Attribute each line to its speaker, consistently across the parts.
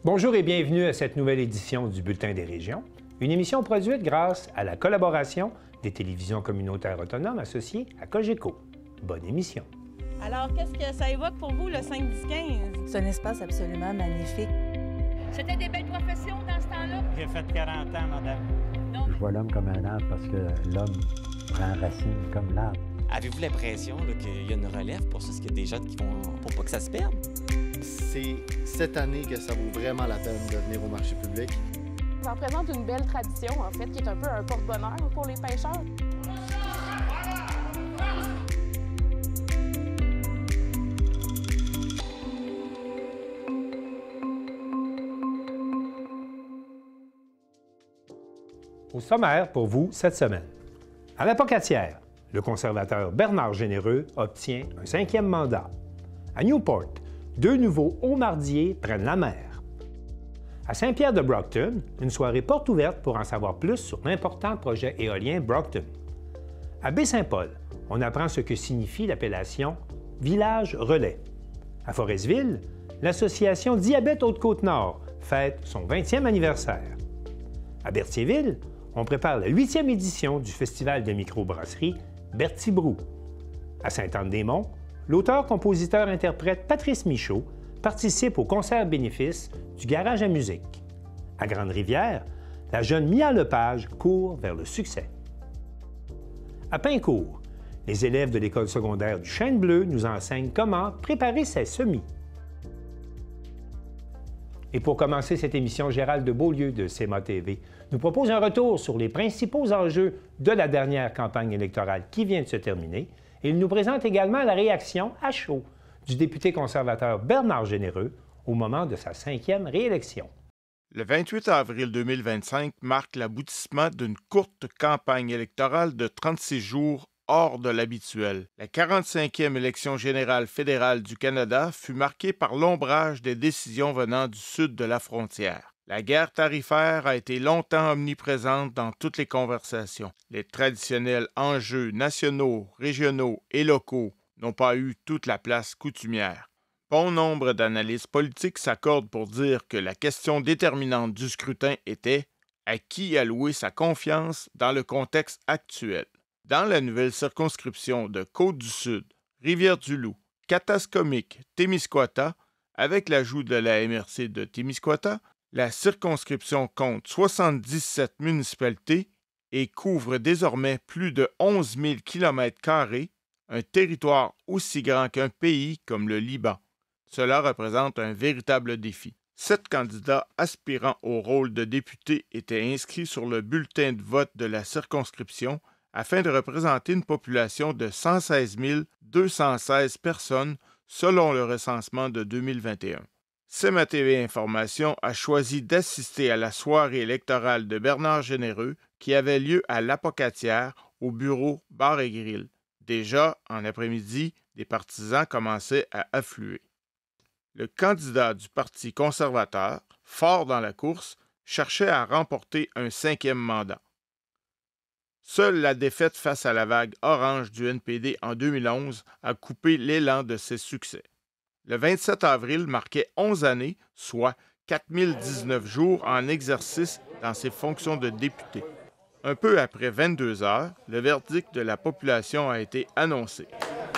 Speaker 1: Bonjour et bienvenue à cette nouvelle édition du Bulletin des régions, une émission produite grâce à la collaboration des télévisions communautaires autonomes associées à Cogeco. Bonne émission.
Speaker 2: Alors, qu'est-ce que ça évoque pour vous, le 5-10-15?
Speaker 3: C'est un espace absolument magnifique.
Speaker 4: C'était des belles professions dans ce temps-là?
Speaker 5: J'ai fait 40 ans, madame.
Speaker 4: Non.
Speaker 6: Je vois l'homme comme un arbre parce que l'homme prend racine comme l'arbre.
Speaker 7: Avez-vous l'impression qu'il y a une relève pour ça? Est-ce qu'il y a des gens qui vont pour pas que ça se perde?
Speaker 8: C'est cette année que ça vaut vraiment la peine de venir au marché public.
Speaker 9: Ça représente une belle tradition, en fait, qui est un peu un porte-bonheur pour les pêcheurs.
Speaker 1: Au sommaire pour vous cette semaine. À la Pocatière, le conservateur Bernard Généreux obtient un 5e mandat. À Newport, 2 nouveaux hauts-mardiers prennent la mer. À Saint-Pierre-de-Brockton, une soirée porte ouverte pour en savoir plus sur l'important projet éolien Brockton. À Baie-Saint-Paul, on apprend ce que signifie l'appellation « Village Relais ». À Forestville, l'association Diabète Haute-Côte-Nord fête son 20e anniversaire. À Berthierville, on prépare la 8e édition du festival de microbrasserie Berthier Brou. À Sainte-Anne-des-Monts, l'auteur-compositeur-interprète Patrice Michaud participe au concert bénéfice du Garage à musique. À Grande-Rivière, la jeune Mia Lepage court vers le succès. À Pincourt, les élèves de l'école secondaire du Chêne Bleu nous enseignent comment préparer ses semis. Et pour commencer cette émission, Gérald de Beaulieu de CEMA TV nous propose un retour sur les principaux enjeux de la dernière campagne électorale qui vient de se terminer. Et il nous présente également la réaction à chaud du député conservateur Bernard Généreux au moment de sa 5e réélection.
Speaker 10: Le 28 avril 2025 marque l'aboutissement d'une courte campagne électorale de 36 jours hors de l'habituel. La 45e élection générale fédérale du Canada fut marquée par l'ombrage des décisions venant du sud de la frontière. La guerre tarifaire a été longtemps omniprésente dans toutes les conversations. Les traditionnels enjeux nationaux, régionaux et locaux n'ont pas eu toute la place coutumière. Bon nombre d'analystes politiques s'accordent pour dire que la question déterminante du scrutin était à qui allouer sa confiance dans le contexte actuel. Dans la nouvelle circonscription de Côte-du-Sud, Rivière-du-Loup, Katascomique, Témiscouata, avec l'ajout de la MRC de Témiscouata, la circonscription compte 77 municipalités et couvre désormais plus de 11 000 km², un territoire aussi grand qu'un pays comme le Liban. Cela représente un véritable défi. 7 candidats aspirant au rôle de député étaient inscrits sur le bulletin de vote de la circonscription afin de représenter une population de 116 216 personnes selon le recensement de 2021. CEMA TV Information a choisi d'assister à la soirée électorale de Bernard Généreux qui avait lieu à l'Apocatière au bureau Bar et Grill. Déjà, en après-midi, des partisans commençaient à affluer. Le candidat du Parti conservateur, fort dans la course, cherchait à remporter un 5e mandat. Seule la défaite face à la vague orange du NPD en 2011 a coupé l'élan de ses succès. Le 27 avril marquait 11 années, soit 4019 jours en exercice dans ses fonctions de député. Un peu après 22 heures, le verdict de la population a été annoncé.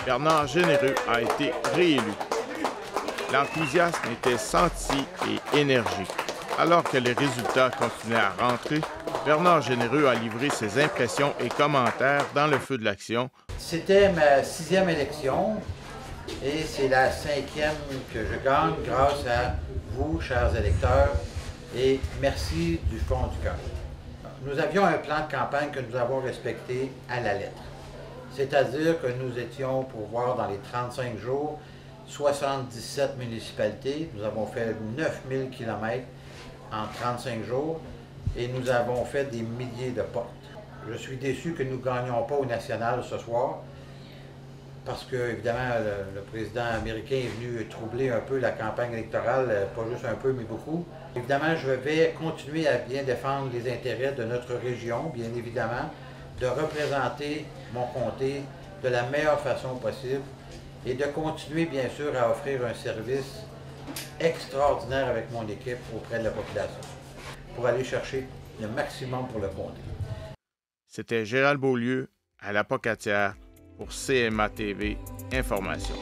Speaker 10: Bernard Généreux a été réélu. L'enthousiasme était senti et énergique. Alors que les résultats continuaient à rentrer, Bernard Généreux a livré ses impressions et commentaires dans le feu de l'action.
Speaker 11: C'était ma 6e élection et c'est la 5e que je gagne grâce à vous, chers électeurs, et merci du fond du cœur. Nous avions un plan de campagne que nous avons respecté à la lettre. C'est-à-dire que nous étions pour voir dans les 35 jours 77 municipalités. Nous avons fait 9000 km en 35 jours et nous avons fait des milliers de portes. Je suis déçu que nous ne gagnions pas au national ce soir parce que, évidemment, le président américain est venu troubler un peu la campagne électorale, pas juste un peu, mais beaucoup. Évidemment, je vais continuer à bien défendre les intérêts de notre région, bien évidemment, de représenter mon comté de la meilleure façon possible et de continuer, bien sûr, à offrir un service extraordinaire avec mon équipe auprès de la population pour aller chercher le maximum pour le comté.
Speaker 10: C'était Gérald Beaulieu à La Pocatière pour CMA TV Information.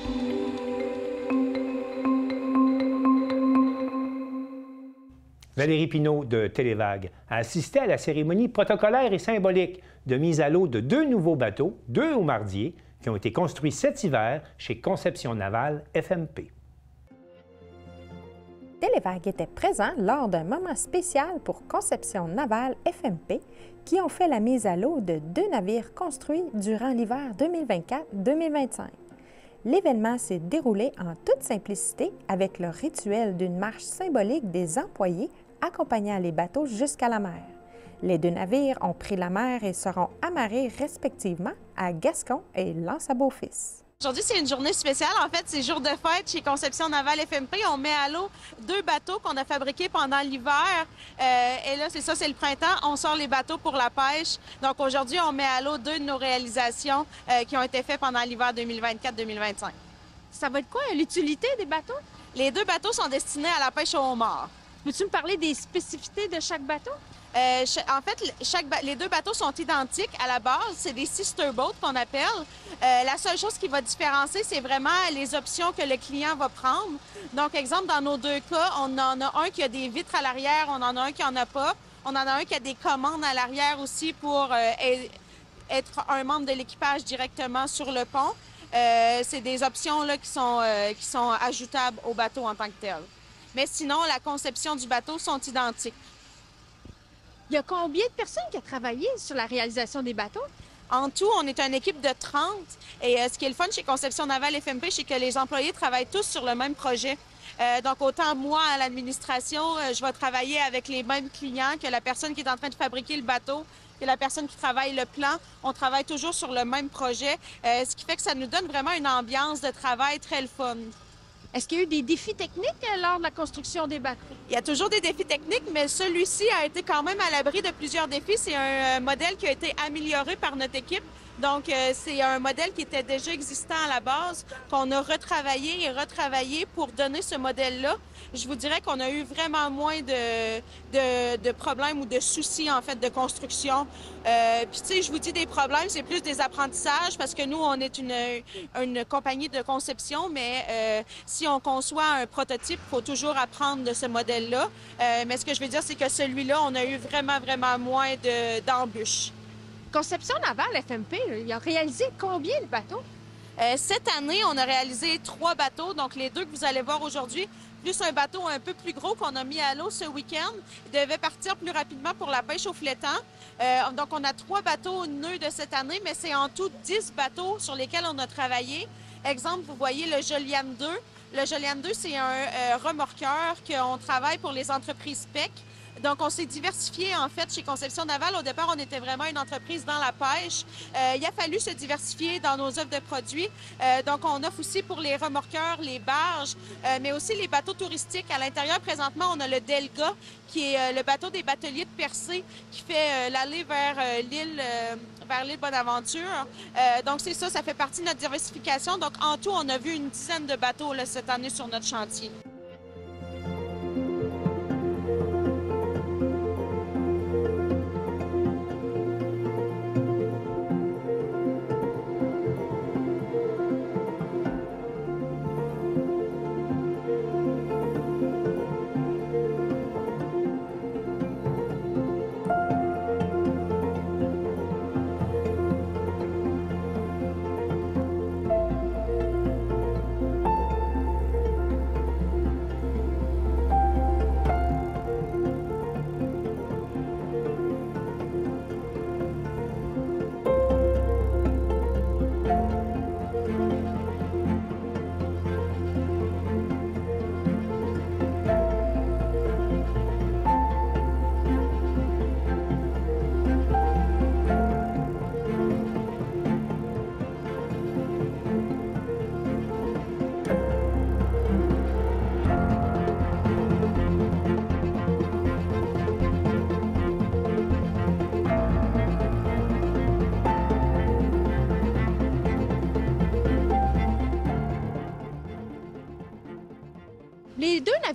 Speaker 1: Valérie Pinault de Télévague a assisté à la cérémonie protocolaire et symbolique de mise à l'eau de 2 nouveaux bateaux, 2 homardiers, qui ont été construits cet hiver chez Conception Navale FMP.
Speaker 5: Télévague était présent lors d'un moment spécial pour Conception Navale FMP qui ont fait la mise à l'eau de 2 navires construits durant l'hiver 2024-2025. L'événement s'est déroulé en toute simplicité avec le rituel d'une marche symbolique des employés accompagnant les bateaux jusqu'à la mer. Les 2 navires ont pris la mer et seront amarrés respectivement à Gascon et L'Anse-à-Beaufils.
Speaker 2: Aujourd'hui, c'est une journée spéciale. En fait, c'est jour de fête chez Conception Navale FMP. On met à l'eau 2 bateaux qu'on a fabriqués pendant l'hiver. Et là, c'est ça, c'est le printemps. On sort les bateaux pour la pêche. Donc aujourd'hui, on met à l'eau 2 de nos réalisations qui ont été faites pendant l'hiver 2024-2025.
Speaker 4: Ça va être quoi, l'utilité des bateaux?
Speaker 2: Les 2 bateaux sont destinés à la pêche au homard.
Speaker 4: Peux-tu me parler des spécificités de chaque bateau?
Speaker 2: En fait, les 2 bateaux sont identiques à la base. C'est des sister boats qu'on appelle. La seule chose qui va différencier, c'est vraiment les options que le client va prendre. Donc, exemple, dans nos 2 cas, on en a un qui a des vitres à l'arrière, on en a un qui n'en a pas. On en a un qui a des commandes à l'arrière aussi pour être un membre de l'équipage directement sur le pont. C'est des options là, qui sont ajoutables au bateau en tant que tel. Mais sinon, la conception du bateau sont identiques.
Speaker 4: Il y a combien de personnes qui ont travaillé sur la réalisation des bateaux?
Speaker 2: En tout, on est une équipe de 30. Et ce qui est le fun chez Conception Navale FMP, c'est que les employés travaillent tous sur le même projet. Donc, autant moi, à l'administration, je vais travailler avec les mêmes clients que la personne qui est en train de fabriquer le bateau, que la personne qui travaille le plan. On travaille toujours sur le même projet, ce qui fait que ça nous donne vraiment une ambiance de travail très le fun.
Speaker 4: Est-ce qu'il y a eu des défis techniques lors de la construction des bateaux?
Speaker 2: Il y a toujours des défis techniques, mais celui-ci a été quand même à l'abri de plusieurs défis. C'est un modèle qui a été amélioré par notre équipe. Donc, c'est un modèle qui était déjà existant à la base, qu'on a retravaillé et retravaillé pour donner ce modèle-là. Je vous dirais qu'on a eu vraiment moins de problèmes ou de soucis, en fait, de construction. Puis, tu sais, je vous dis des problèmes, c'est plus des apprentissages parce que nous, on est une compagnie de conception, mais si on conçoit un prototype, il faut toujours apprendre de ce modèle-là. Mais ce que je veux dire, c'est que celui-là, on a eu vraiment, vraiment moins d'embûches.
Speaker 4: Conception Navale FMP, il a réalisé combien de bateaux?
Speaker 2: Cette année, on a réalisé 3 bateaux, donc les 2 que vous allez voir aujourd'hui, plus un bateau un peu plus gros qu'on a mis à l'eau ce week-end. Il devait partir plus rapidement pour la pêche au flétan. Donc, on a 3 bateaux nœuds de cette année, mais c'est en tout 10 bateaux sur lesquels on a travaillé. Exemple, vous voyez le Joliane 2. Le Joliane 2, c'est un remorqueur qu'on travaille pour les entreprises PEC. Donc, on s'est diversifié, en fait, chez Conception Navale. Au départ, on était vraiment une entreprise dans la pêche. Il a fallu se diversifier dans nos offres de produits. Donc, on offre aussi pour les remorqueurs, les barges, mais aussi les bateaux touristiques. À l'intérieur, présentement, on a le Delga, qui est le bateau des bateliers de Percé, qui fait l'allée vers l'île Bonaventure. Donc, c'est ça, ça fait partie de notre diversification. Donc, en tout, on a vu une dizaine de bateaux là, cette année sur notre chantier.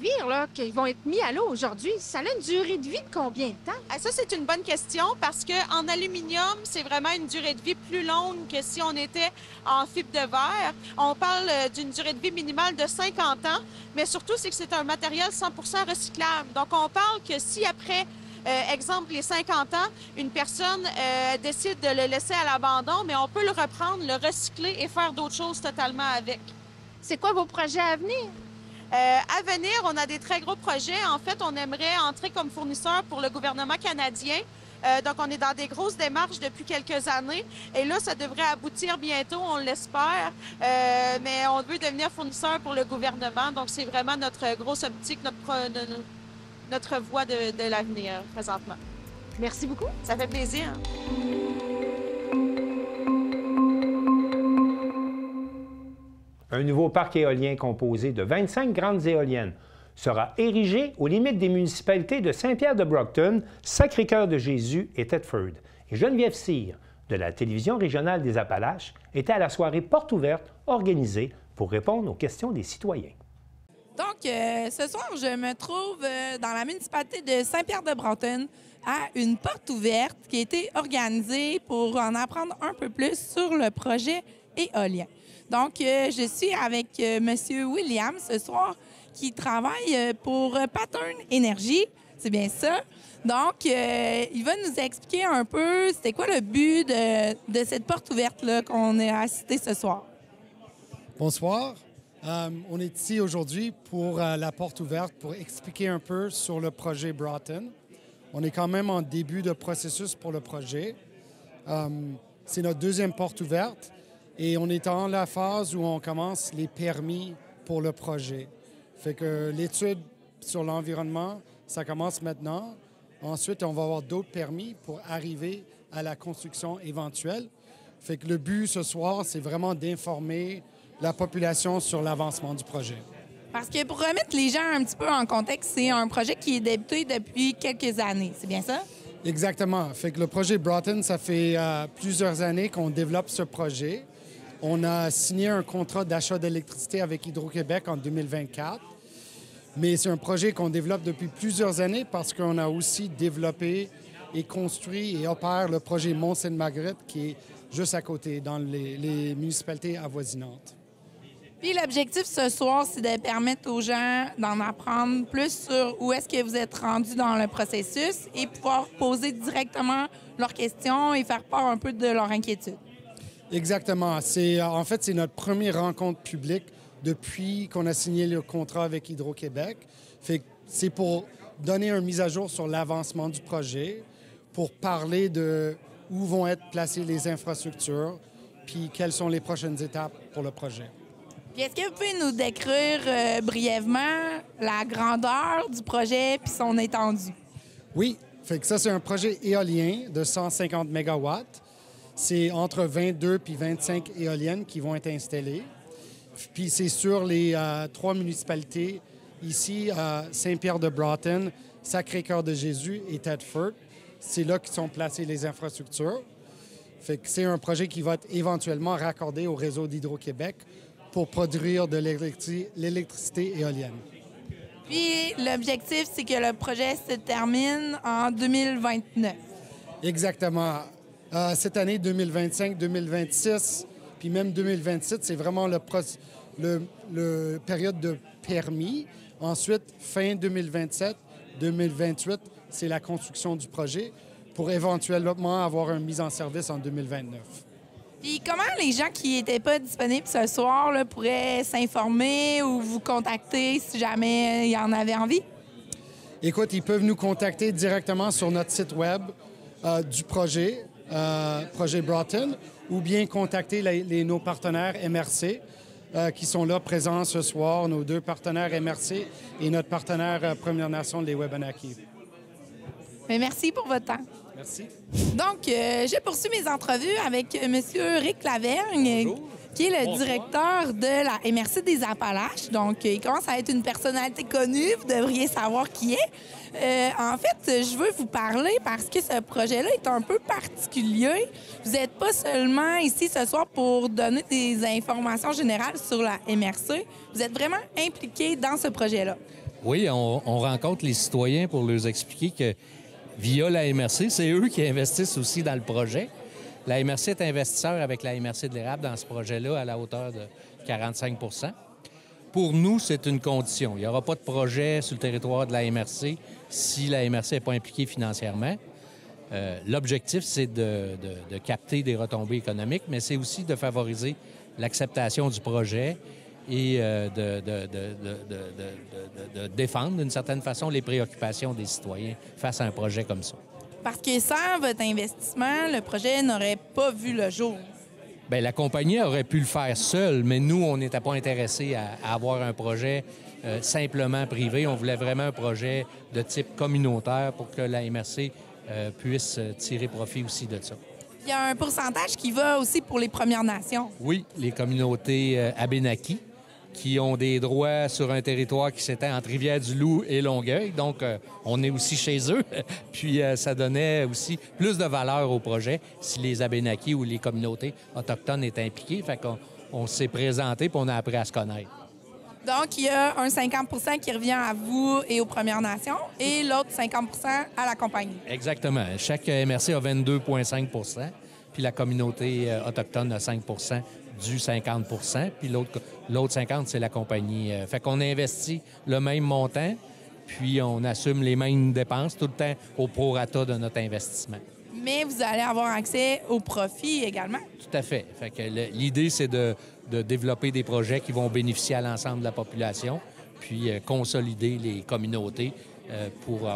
Speaker 4: navires là, qui vont être mis à l'eau aujourd'hui, ça a une durée de vie de combien de temps?
Speaker 2: Ça, c'est une bonne question parce qu'en aluminium, c'est vraiment une durée de vie plus longue que si on était en fibre de verre. On parle d'une durée de vie minimale de 50 ans, mais surtout, c'est que c'est un matériel 100% recyclable. Donc, on parle que si après, exemple, les 50 ans, une personne décide de le laisser à l'abandon, mais on peut le reprendre, le recycler et faire d'autres choses totalement avec.
Speaker 4: C'est quoi vos projets à venir?
Speaker 2: À venir, on a des très gros projets. En fait, on aimerait entrer comme fournisseur pour le gouvernement canadien. Donc, on est dans des grosses démarches depuis quelques années. Et là, ça devrait aboutir bientôt, on l'espère. Mais on veut devenir fournisseur pour le gouvernement. Donc, c'est vraiment notre grosse optique, notre voie de l'avenir présentement.
Speaker 4: Merci beaucoup.
Speaker 2: Ça fait plaisir.
Speaker 1: Un nouveau parc éolien composé de 25 grandes éoliennes sera érigé aux limites des municipalités de Saint-Pierre-de-Brockton, Sacré-Cœur-de-Jésus et Thetford. Et Geneviève Cyr, de la Télévision régionale des Appalaches, était à la soirée Porte ouverte organisée pour répondre aux questions des citoyens.
Speaker 12: Donc, ce soir, je me trouve dans la municipalité de Saint-Pierre-de-Brockton à une porte ouverte qui a été organisée pour en apprendre un peu plus sur le projet éolien. Donc, je suis avec M. William ce soir, qui travaille pour Pattern Energy. C'est bien ça. Donc, il va nous expliquer un peu c'était quoi le but de cette porte ouverte-là qu'on a assistée ce soir.
Speaker 13: Bonsoir. On est ici aujourd'hui pour la porte ouverte pour expliquer un peu sur le projet Broughton. On est quand même en début de processus pour le projet. C'est notre deuxième porte ouverte. Et on est dans la phase où on commence les permis pour le projet. Fait que l'étude sur l'environnement, ça commence maintenant. Ensuite, on va avoir d'autres permis pour arriver à la construction éventuelle. Fait que le but ce soir, c'est vraiment d'informer la population sur l'avancement du projet.
Speaker 12: Parce que pour remettre les gens un petit peu en contexte, c'est un projet qui est débuté depuis quelques années. C'est bien ça?
Speaker 13: Exactement. Fait que le projet Broughton, ça fait plusieurs années qu'on développe ce projet. On a signé un contrat d'achat d'électricité avec Hydro-Québec en 2024. Mais c'est un projet qu'on développe depuis plusieurs années parce qu'on a aussi développé et construit et opère le projet Mont-Sainte-Marguerite qui est juste à côté, dans les municipalités avoisinantes.
Speaker 12: Puis l'objectif ce soir, c'est de permettre aux gens d'en apprendre plus sur où est-ce que vous êtes rendu dans le processus et pouvoir poser directement leurs questions et faire part un peu de leur inquiétude.
Speaker 13: Exactement. En fait, c'est notre première rencontre publique depuis qu'on a signé le contrat avec Hydro-Québec. C'est pour donner une mise à jour sur l'avancement du projet, pour parler de où vont être placées les infrastructures, puis quelles sont les prochaines étapes pour le projet.
Speaker 12: Puis est-ce que vous pouvez nous décrire brièvement la grandeur du projet puis son étendue?
Speaker 13: Oui. Fait que ça, c'est un projet éolien de 150 MW. C'est entre 22 puis 25 éoliennes qui vont être installées. Puis c'est sur les 3 municipalités ici, Saint-Pierre-de-Brockton, Sacré-Cœur-de-Jésus et Thetford. C'est là que sont placées les infrastructures. Fait que c'est un projet qui va être éventuellement raccordé au réseau d'Hydro-Québec pour produire de l'électricité éolienne.
Speaker 12: Puis l'objectif, c'est que le projet se termine en 2029.
Speaker 13: Exactement. Cette année 2025, 2026, puis même 2027, c'est vraiment le période de permis. Ensuite, fin 2027, 2028, c'est la construction du projet pour éventuellement avoir une mise en service en 2029.
Speaker 12: Puis comment les gens qui n'étaient pas disponibles ce soir là, pourraient s'informer ou vous contacter si jamais il y en avait envie?
Speaker 13: Écoute, ils peuvent nous contacter directement sur notre site web du projet, projet Broughton, ou bien contacter nos partenaires MRC qui sont là présents ce soir, nos 2 partenaires MRC et notre partenaire Première Nation, les Wabanaki.
Speaker 12: Mais merci pour votre temps.
Speaker 13: Merci.
Speaker 12: Donc, je poursuis mes entrevues avec M. Rick Lavergne, qui est le directeur de la MRC des Appalaches. Donc, il commence à être une personnalité connue. Vous devriez savoir qui est. En fait, je veux vous parler parce que ce projet-là est un peu particulier. Vous n'êtes pas seulement ici ce soir pour donner des informations générales sur la MRC. Vous êtes vraiment impliqué dans ce projet-là.
Speaker 14: Oui, on rencontre les citoyens pour leur expliquer que via la MRC, c'est eux qui investissent aussi dans le projet. La MRC est investisseur avec la MRC de l'Érable dans ce projet-là à la hauteur de 45 %. Pour nous, c'est une condition. Il n'y aura pas de projet sur le territoire de la MRC si la MRC n'est pas impliquée financièrement. L'objectif, c'est de capter des retombées économiques, mais c'est aussi de favoriser l'acceptation du projet et de défendre d'une certaine façon les préoccupations des citoyens face à un projet comme ça.
Speaker 12: Parce que sans votre investissement, le projet n'aurait pas vu le jour.
Speaker 14: Bien, la compagnie aurait pu le faire seule, mais nous, on n'était pas intéressés à avoir un projet simplement privé. On voulait vraiment un projet de type communautaire pour que la MRC puisse tirer profit aussi de ça.
Speaker 12: Il y a un pourcentage qui va aussi pour les Premières Nations.
Speaker 14: Oui, les communautés Abénaki qui ont des droits sur un territoire qui s'étend entre Rivière-du-Loup et Longueuil. Donc, on est aussi chez eux. Puis, ça donnait aussi plus de valeur au projet si les Abénaki ou les communautés autochtones étaient impliquées. Fait qu'on s'est présenté puis on a appris à se connaître.
Speaker 12: Donc, il y a un 50 % qui revient à vous et aux Premières Nations et l'autre 50 % à la compagnie.
Speaker 14: Exactement. Chaque MRC a 22,5 % puis la communauté autochtone a 5 % du 50 %, puis l'autre 50 %, c'est la compagnie. Fait qu'on investit le même montant, puis on assume les mêmes dépenses tout le temps au prorata de notre investissement.
Speaker 12: Mais vous allez avoir accès au profit également.
Speaker 14: Tout à fait. Fait que l'idée, c'est de développer des projets qui vont bénéficier à l'ensemble de la population, puis consolider les communautés pour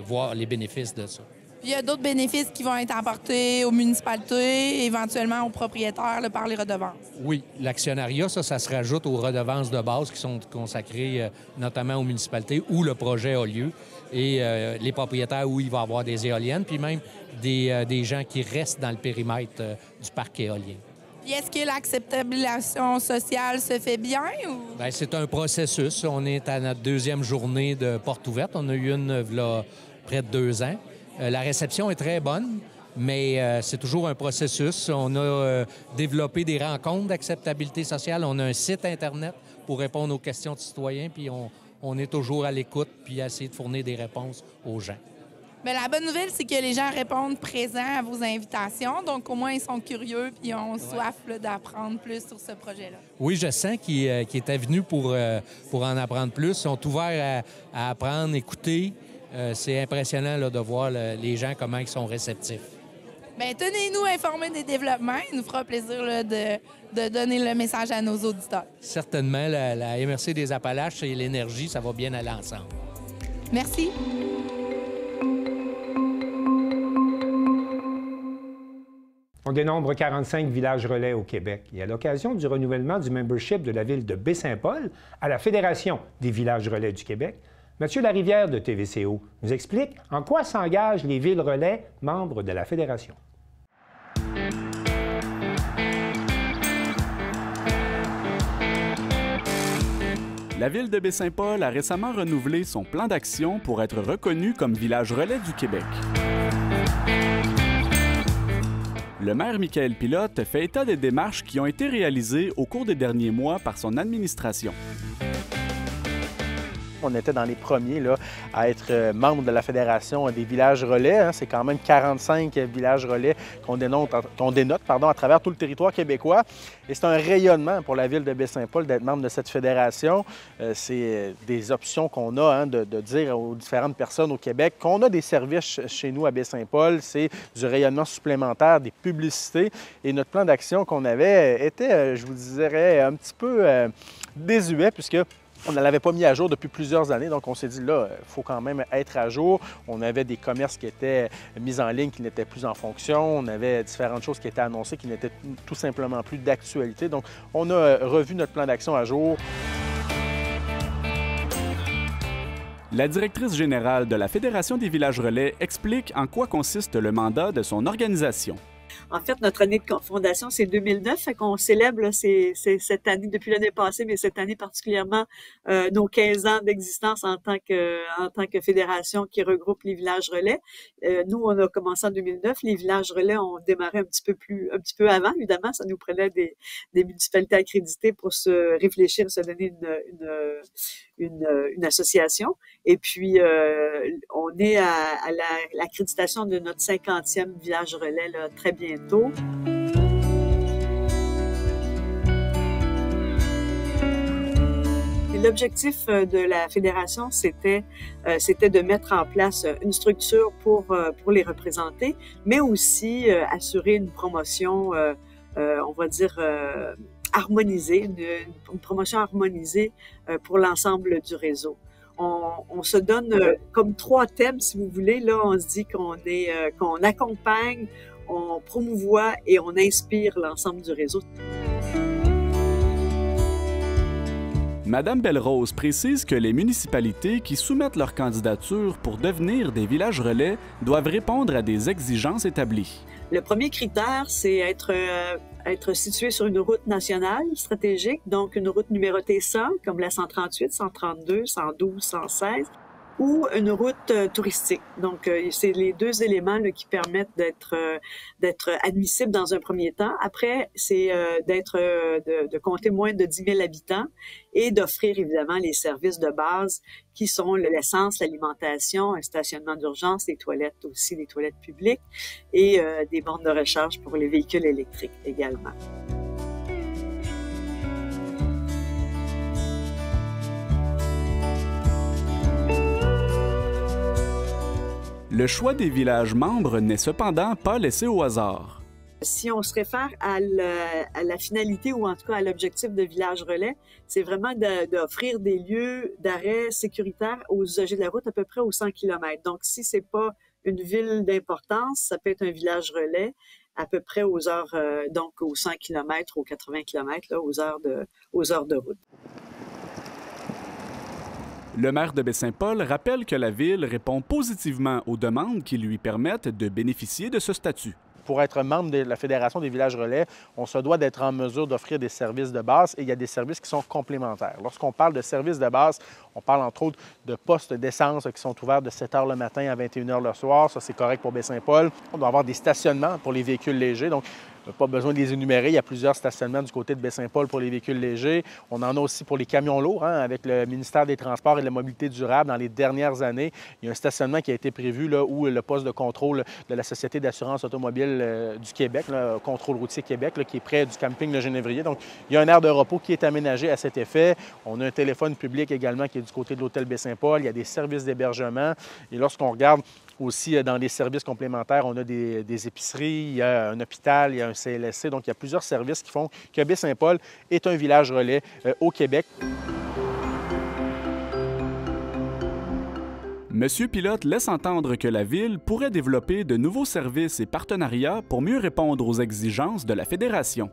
Speaker 14: voir les bénéfices de ça.
Speaker 12: Puis il y a d'autres bénéfices qui vont être apportés aux municipalités, éventuellement aux propriétaires par les redevances.
Speaker 14: Oui, l'actionnariat, ça se rajoute aux redevances de base qui sont consacrées notamment aux municipalités où le projet a lieu et les propriétaires où il va y avoir des éoliennes, puis même des gens qui restent dans le périmètre du parc éolien.
Speaker 12: Puis est-ce que l'acceptabilisation sociale se fait bien? Ou...
Speaker 14: Bien, c'est un processus. On est à notre deuxième journée de porte ouverte. On a eu une là, près de 2 ans. La réception est très bonne, mais c'est toujours un processus. On a développé des rencontres d'acceptabilité sociale. On a un site Internet pour répondre aux questions de citoyens, puis on est toujours à l'écoute puis à essayer de fournir des réponses aux gens.
Speaker 12: Bien, la bonne nouvelle, c'est que les gens répondent présents à vos invitations. Donc, au moins, ils sont curieux puis ont soif d'apprendre plus sur ce projet-là.
Speaker 14: Oui, je sens qu'ils étaient venus pour en apprendre plus. Ils sont ouverts à apprendre, écouter. C'est impressionnant là, de voir les gens, comment ils sont réceptifs.
Speaker 12: Bien, tenez-nous informés des développements. Il nous fera plaisir là, de donner le message à nos auditeurs.
Speaker 14: Certainement, la MRC des Appalaches et l'énergie, ça va bien aller ensemble.
Speaker 12: Merci.
Speaker 1: On dénombre 45 villages relais au Québec. Et à l'occasion du renouvellement du membership de la ville de Baie-Saint-Paul à la Fédération des villages relais du Québec, Mathieu Larivière de TVCO nous explique en quoi s'engagent les villes relais membres de la Fédération.
Speaker 15: La ville de Baie-Saint-Paul a récemment renouvelé son plan d'action pour être reconnu comme village relais du Québec. Le maire Michael Pilote fait état des démarches qui ont été réalisées au cours des derniers mois par son administration.
Speaker 16: On était dans les premiers là, à être membre de la Fédération des villages relais. C'est quand même 45 villages relais qu'on dénote à travers tout le territoire québécois. Et c'est un rayonnement pour la ville de Baie-Saint-Paul d'être membre de cette fédération. C'est des options qu'on a de dire aux différentes personnes au Québec qu'on a des services chez nous à Baie-Saint-Paul. C'est du rayonnement supplémentaire, des publicités. Et notre plan d'action qu'on avait était, je vous dirais, un petit peu désuet puisque on ne l'avait pas mis à jour depuis plusieurs années, donc on s'est dit là, il faut quand même être à jour. On avait des commerces qui étaient mis en ligne, qui n'étaient plus en fonction. On avait différentes choses qui étaient annoncées, qui n'étaient tout simplement plus d'actualité. Donc, on a revu notre plan d'action à jour.
Speaker 15: La directrice générale de la Fédération des villages relais explique en quoi consiste le mandat de son organisation.
Speaker 17: En fait, notre année de fondation, c'est 2009, fait qu'on célèbre là, cette année, depuis l'année passée, mais cette année particulièrement, nos 15 ans d'existence en tant que fédération qui regroupe les villages relais. Nous, on a commencé en 2009. Les villages relais ont démarré un petit peu avant, évidemment. Ça nous prenait des municipalités accréditées pour se réfléchir, se donner une association. Et puis, on est à l'accréditation de notre 50e village relais là, très bientôt. L'objectif de la fédération, c'était de mettre en place une structure pour les représenter, mais aussi assurer une promotion, on va dire, harmonisée, une promotion harmonisée pour l'ensemble du réseau. On se donne comme 3 thèmes, si vous voulez. Là, on se dit qu'on accompagne, on promouvoit et on inspire l'ensemble du réseau.
Speaker 15: Madame Belle-Rose précise que les municipalités qui soumettent leur candidature pour devenir des villages relais doivent répondre à des exigences établies.
Speaker 17: Le premier critère, c'est être situé sur une route nationale stratégique, donc une route numérotée 100, comme la 138, 132, 112, 116, ou une route touristique. Donc, c'est les 2 éléments là, qui permettent d'être admissible dans un premier temps. Après, c'est de compter moins de 10 000 habitants et d'offrir évidemment les services de base qui sont l'essence, l'alimentation, un stationnement d'urgence, des toilettes aussi, des toilettes publiques et des bornes de recharge pour les véhicules électriques également.
Speaker 15: Le choix des villages membres n'est cependant pas laissé au hasard.
Speaker 17: Si on se réfère à la finalité ou en tout cas à l'objectif de Village Relais, c'est vraiment d'offrir des lieux d'arrêt sécuritaires aux usagers de la route à peu près aux 100 km. Donc, si c'est pas une ville d'importance, ça peut être un village relais à peu près aux heures, donc aux 100 km, aux 80 km, là, aux heures de route.
Speaker 15: Le maire de Baie-Saint-Paul rappelle que la ville répond positivement aux demandes qui lui permettent de bénéficier de ce statut.
Speaker 16: Pour être membre de la Fédération des villages relais, on se doit d'être en mesure d'offrir des services de base et il y a des services qui sont complémentaires. Lorsqu'on parle de services de base, on parle entre autres de postes d'essence qui sont ouverts de 7 h le matin à 21 h le soir. Ça, c'est correct pour Baie-Saint-Paul. On doit avoir des stationnements pour les véhicules légers. Donc, pas besoin de les énumérer. Il y a plusieurs stationnements du côté de Baie-Saint-Paul pour les véhicules légers. On en a aussi pour les camions lourds, avec le ministère des Transports et de la Mobilité durable. Dans les dernières années, il y a un stationnement qui a été prévu là, où le poste de contrôle de la Société d'assurance automobile du Québec, là, Contrôle routier Québec, là, qui est près du camping Le Genévrier. Donc, il y a un aire de repos qui est aménagé à cet effet. On a un téléphone public également qui est du côté de l'hôtel Baie-Saint-Paul. Il y a des services d'hébergement. Et lorsqu'on regarde aussi dans les services complémentaires, on a des épiceries, il y a un hôpital, il y a un CLSC. Donc, il y a plusieurs services qui font que Baie-Saint-Paul est un village relais au Québec.
Speaker 15: Monsieur Pilote laisse entendre que la Ville pourrait développer de nouveaux services et partenariats pour mieux répondre aux exigences de la Fédération.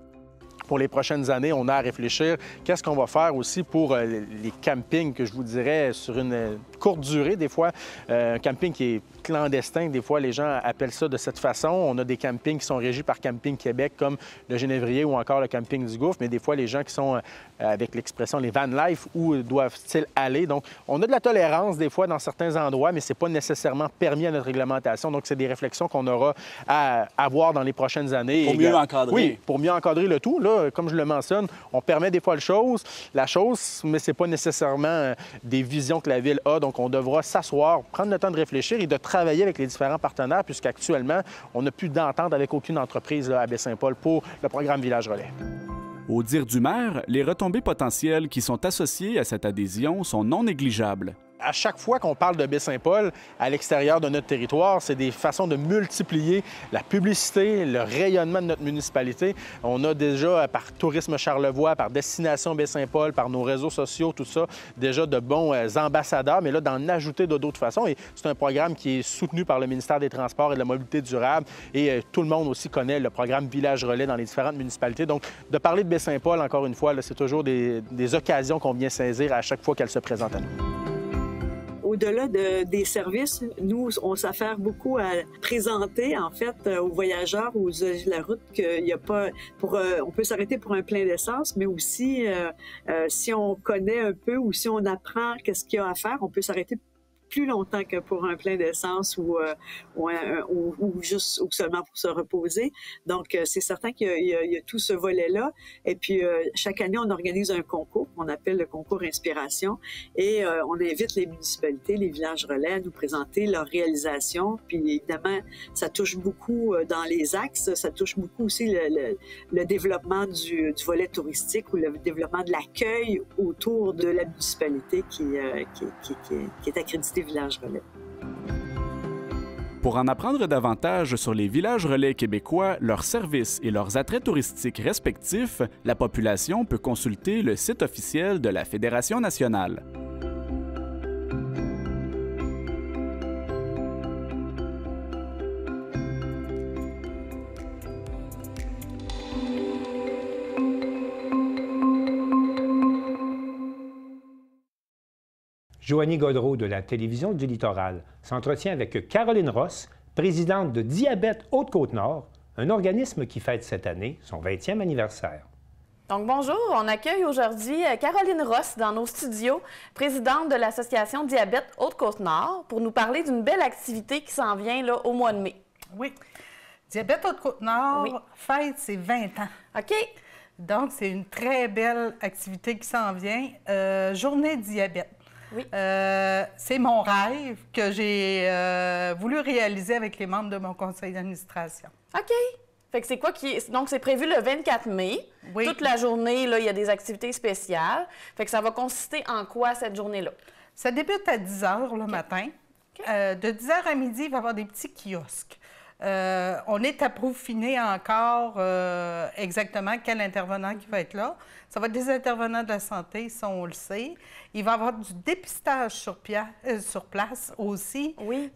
Speaker 16: Pour les prochaines années, on a à réfléchir qu'est-ce qu'on va faire aussi pour les campings, que je vous dirais, sur une courte durée. Des fois, un camping qui est clandestin, des fois, les gens appellent ça de cette façon. On a des campings qui sont régis par Camping Québec, comme le Genévrier ou encore le camping du Gouffre, mais des fois, les gens qui sont, avec l'expression, les van life, où doivent-ils aller? Donc, on a de la tolérance, des fois, dans certains endroits, mais ce n'est pas nécessairement permis à notre réglementation. Donc, c'est des réflexions qu'on aura à avoir dans les prochaines années.
Speaker 18: Pour mieux encadrer.
Speaker 16: Oui, pour mieux encadrer le tout. Là, comme je le mentionne, on permet des fois la chose, mais ce n'est pas nécessairement des visions que la Ville a. Donc, on devra s'asseoir, prendre le temps de réfléchir et de travailler avec les différents partenaires, puisqu'actuellement, on n'a plus d'entente avec aucune entreprise là, à Baie-Saint-Paul pour le programme Village Relais.
Speaker 15: Au dire du maire, les retombées potentielles qui sont associées à cette adhésion sont non négligeables.
Speaker 16: À chaque fois qu'on parle de Baie-Saint-Paul à l'extérieur de notre territoire, c'est des façons de multiplier la publicité, le rayonnement de notre municipalité. On a déjà, par Tourisme Charlevoix, par Destination Baie-Saint-Paul, par nos réseaux sociaux, tout ça, déjà de bons ambassadeurs, mais là, d'en ajouter de d'autres façons. Et c'est un programme qui est soutenu par le ministère des Transports et de la Mobilité durable. Et tout le monde aussi connaît le programme Village Relais dans les différentes municipalités. Donc, de parler de Baie-Saint-Paul, encore une fois, c'est toujours des occasions qu'on vient saisir à chaque fois qu'elles se présentent à nous.
Speaker 17: Au-delà des services, nous, on s'affaire beaucoup à présenter, en fait, aux voyageurs, aux usagers de la route, qu'il n'y a pas... on peut s'arrêter pour un plein d'essence, mais aussi, si on connaît un peu ou si on apprend qu'est-ce qu'il y a à faire, on peut s'arrêter plus longtemps que pour un plein d'essence ou juste ou seulement pour se reposer. Donc, c'est certain qu'il y a tout ce volet-là. Et puis, chaque année, on organise un concours qu'on appelle le concours Inspiration. Et on invite les municipalités, les villages relais à nous présenter leurs réalisations. Puis, évidemment, ça touche beaucoup dans les axes. Ça touche beaucoup aussi le développement du volet touristique ou le développement de l'accueil autour de la municipalité qui est accréditée Village Relais.
Speaker 15: Pour en apprendre davantage sur les villages relais québécois, leurs services et leurs attraits touristiques respectifs, la population peut consulter le site officiel de la Fédération nationale.
Speaker 1: Joanie Godreau de la Télévision du Littoral s'entretient avec Caroline Ross, présidente de Diabète Haute-Côte-Nord, un organisme qui fête cette année son 20e anniversaire.
Speaker 18: Donc bonjour, on accueille aujourd'hui Caroline Ross dans nos studios, présidente de l'Association Diabète Haute-Côte-Nord, pour nous parler d'une belle activité qui s'en vient là, au mois de mai.
Speaker 19: Oui. Diabète Haute-Côte-Nord fête ses 20 ans.
Speaker 18: OK.
Speaker 19: Donc, c'est une très belle activité qui s'en vient. Journée diabète.
Speaker 18: Oui.
Speaker 19: C'est mon rêve que j'ai voulu réaliser avec les membres de mon conseil d'administration.
Speaker 18: OK. Fait que c'est quoi qui... Donc, c'est prévu le 24 mai.
Speaker 19: Oui.
Speaker 18: Toute la journée, là, il y a des activités spéciales. Fait que ça va consister en quoi, cette journée-là?
Speaker 19: Ça débute à 10 h le matin. De 10 h à midi, il va y avoir des petits kiosques. On est à peaufiner encore exactement quel intervenant qui va être là. Ça va être des intervenants de la santé, ça on le sait. Il va y avoir du dépistage sur place aussi,
Speaker 18: oui.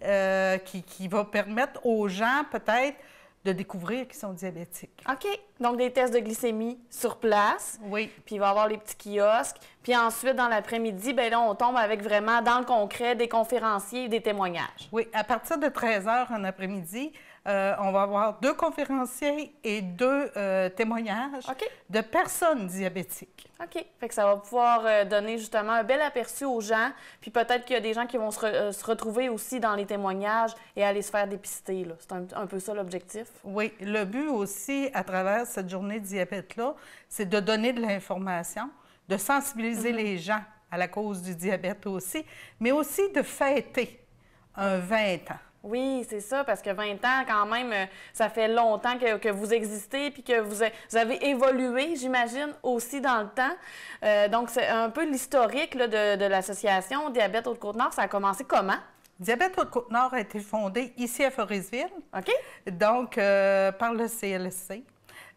Speaker 19: Qui va permettre aux gens peut-être de découvrir qu'ils sont diabétiques.
Speaker 18: OK. Donc, des tests de glycémie sur place.
Speaker 19: Oui.
Speaker 18: Puis, il va y avoir les petits kiosques. Puis ensuite, dans l'après-midi, bien là, on tombe avec vraiment, dans le concret, des conférenciers et des témoignages.
Speaker 19: Oui. À partir de 13 h en après-midi, on va avoir 2 conférenciers et 2 témoignages de personnes diabétiques.
Speaker 18: OK. Fait que ça va pouvoir donner justement un bel aperçu aux gens. Puis peut-être qu'il y a des gens qui vont se retrouver aussi dans les témoignages et aller se faire dépister. C'est un peu ça l'objectif.
Speaker 19: Oui. Le but aussi, à travers cette journée de diabète-là, c'est de donner de l'information, de sensibiliser les gens à la cause du diabète aussi, mais aussi de fêter un 20 ans.
Speaker 18: Oui, c'est ça, parce que 20 ans, quand même, ça fait longtemps que vous existez puis que vous avez évolué, j'imagine, aussi dans le temps. Donc, c'est un peu l'historique de l'association Diabète Haute-Côte-Nord. Ça a commencé comment?
Speaker 19: Diabète Haute-Côte-Nord a été fondée ici à Forestville.
Speaker 18: OK.
Speaker 19: Donc, par le CLSC.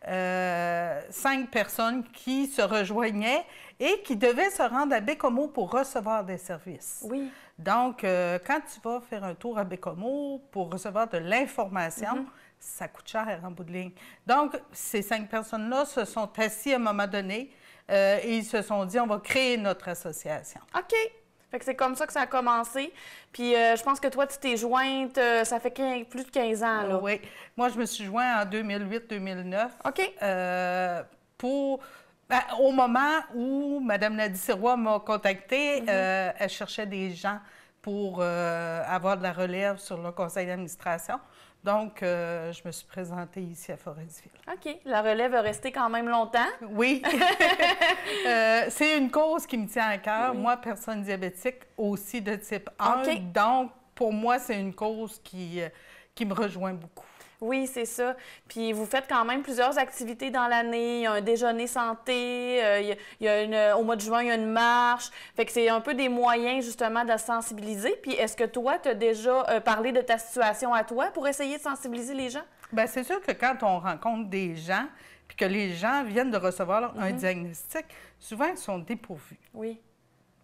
Speaker 19: 5 personnes qui se rejoignaient et qui devaient se rendre à Bécomo pour recevoir des services.
Speaker 18: Oui.
Speaker 19: Donc, quand tu vas faire un tour à Bécomo pour recevoir de l'information, ça coûte cher en bout de ligne. Donc, ces 5 personnes-là se sont assis à un moment donné et ils se sont dit, on va créer notre association.
Speaker 18: OK. Fait que c'est comme ça que ça a commencé. Puis je pense que toi, tu t'es jointe, ça fait plus de 15 ans, là.
Speaker 19: Oui. Moi, je me suis jointe en 2008-2009.
Speaker 18: OK.
Speaker 19: Au moment où Mme Nadi-Sirois m'a contactée, elle cherchait des gens pour avoir de la relève sur le conseil d'administration. Donc, je me suis présentée ici à Forestville.
Speaker 18: OK. La relève a resté quand même longtemps?
Speaker 19: Oui. C'est une cause qui me tient à cœur. Oui. Moi, personne diabétique, aussi de type 1.
Speaker 18: Okay.
Speaker 19: Donc, pour moi, c'est une cause qui me rejoint beaucoup.
Speaker 18: Oui, c'est ça. Puis vous faites quand même plusieurs activités dans l'année. Il y a un déjeuner santé, au mois de juin, il y a une marche. Fait que c'est un peu des moyens, justement, de sensibiliser. Puis est-ce que toi, tu as déjà parlé de ta situation à toi pour essayer de sensibiliser les gens?
Speaker 19: Bien, c'est sûr que quand on rencontre des gens, puis que les gens viennent de recevoir un diagnostic, souvent, ils sont dépourvus.
Speaker 18: Oui.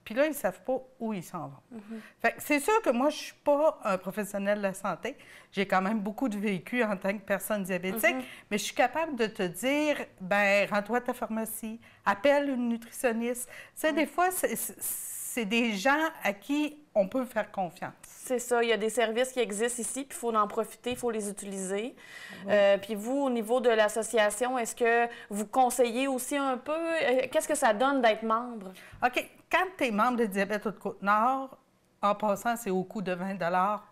Speaker 19: Puis là, ils ne savent pas où ils s'en vont. Fait que c'est sûr que moi, je ne suis pas un professionnel de la santé. J'ai quand même beaucoup de vécu en tant que personne diabétique, mais je suis capable de te dire, ben rends-toi à ta pharmacie, appelle une nutritionniste. Tu sais, des fois, c'est des gens à qui on peut faire confiance.
Speaker 18: C'est ça. Il y a des services qui existent ici, puis il faut en profiter, il faut les utiliser. Puis vous, au niveau de l'association, est-ce que vous conseillez aussi un peu? Qu'est-ce que ça donne d'être membre?
Speaker 19: OK. Quand tu es membre de Diabète Haute-Côte-Nord, En passant, c'est au coût de 20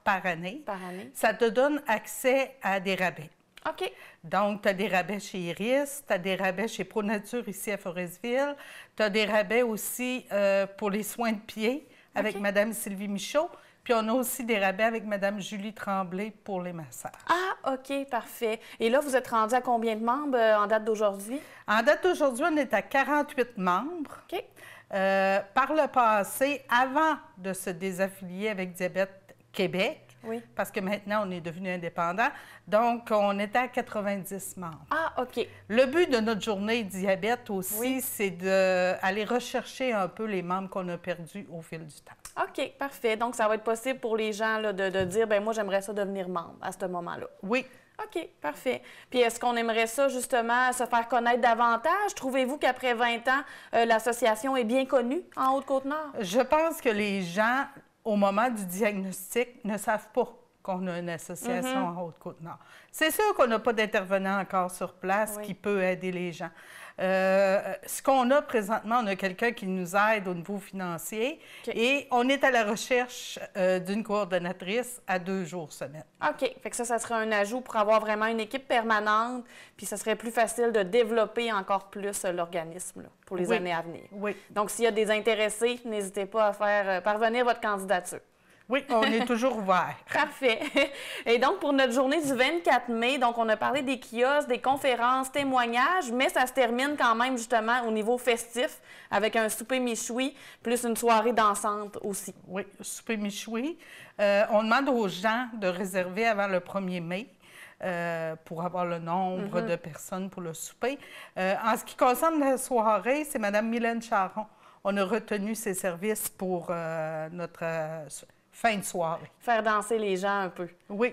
Speaker 19: par année.
Speaker 18: Par année.
Speaker 19: Ça te donne accès à des rabais.
Speaker 18: OK.
Speaker 19: Donc, tu as des rabais chez Iris, tu as des rabais chez ProNature ici à Forestville, tu as des rabais aussi pour les soins de pied avec Mme Sylvie Michaud, puis on a aussi des rabais avec Mme Julie Tremblay pour les massages.
Speaker 18: Ah, OK, parfait. Et là, vous êtes rendu à combien de membres en date d'aujourd'hui?
Speaker 19: En date d'aujourd'hui, on est à 48 membres.
Speaker 18: OK.
Speaker 19: Par le passé, avant de se désaffilier avec Diabète Québec, parce que maintenant, on est devenu indépendant, donc on était à 90 membres.
Speaker 18: Ah, OK.
Speaker 19: Le but de notre journée diabète aussi, c'est d'aller rechercher un peu les membres qu'on a perdus au fil du temps.
Speaker 18: OK, parfait. Donc, ça va être possible pour les gens là, de dire, bien, moi, j'aimerais ça devenir membre à ce moment-là.
Speaker 19: Oui.
Speaker 18: OK, parfait. Puis est-ce qu'on aimerait ça, justement, se faire connaître davantage? Trouvez-vous qu'après 20 ans, l'association est bien connue en Haute-Côte-Nord?
Speaker 19: Je pense que les gens, au moment du diagnostic, ne savent pas qu'on a une association en Haute-Côte-Nord. C'est sûr qu'on n'a pas d'intervenant encore sur place qui peut aider les gens. Ce qu'on a présentement, on a quelqu'un qui nous aide au niveau financier et on est à la recherche d'une coordonnatrice à 2 jours semaine.
Speaker 18: OK. Fait que ça serait un ajout pour avoir vraiment une équipe permanente, puis ça serait plus facile de développer encore plus l'organisme pour les années à venir.
Speaker 19: Oui.
Speaker 18: Donc, s'il y a des intéressés, n'hésitez pas à faire parvenir votre candidature.
Speaker 19: Oui, on est toujours ouvert.
Speaker 18: Parfait. Et donc, pour notre journée du 24 mai, donc on a parlé des kiosques, des conférences, témoignages, mais ça se termine quand même justement au niveau festif avec un souper michoui plus une soirée dansante aussi.
Speaker 19: Oui, souper michoui. On demande aux gens de réserver avant le 1er mai. Pour avoir le nombre de personnes pour le souper. En ce qui concerne la soirée, c'est Mme Mylène Charon. On a retenu ses services pour notre fin de soirée.
Speaker 18: Faire danser les gens un peu.
Speaker 19: Oui.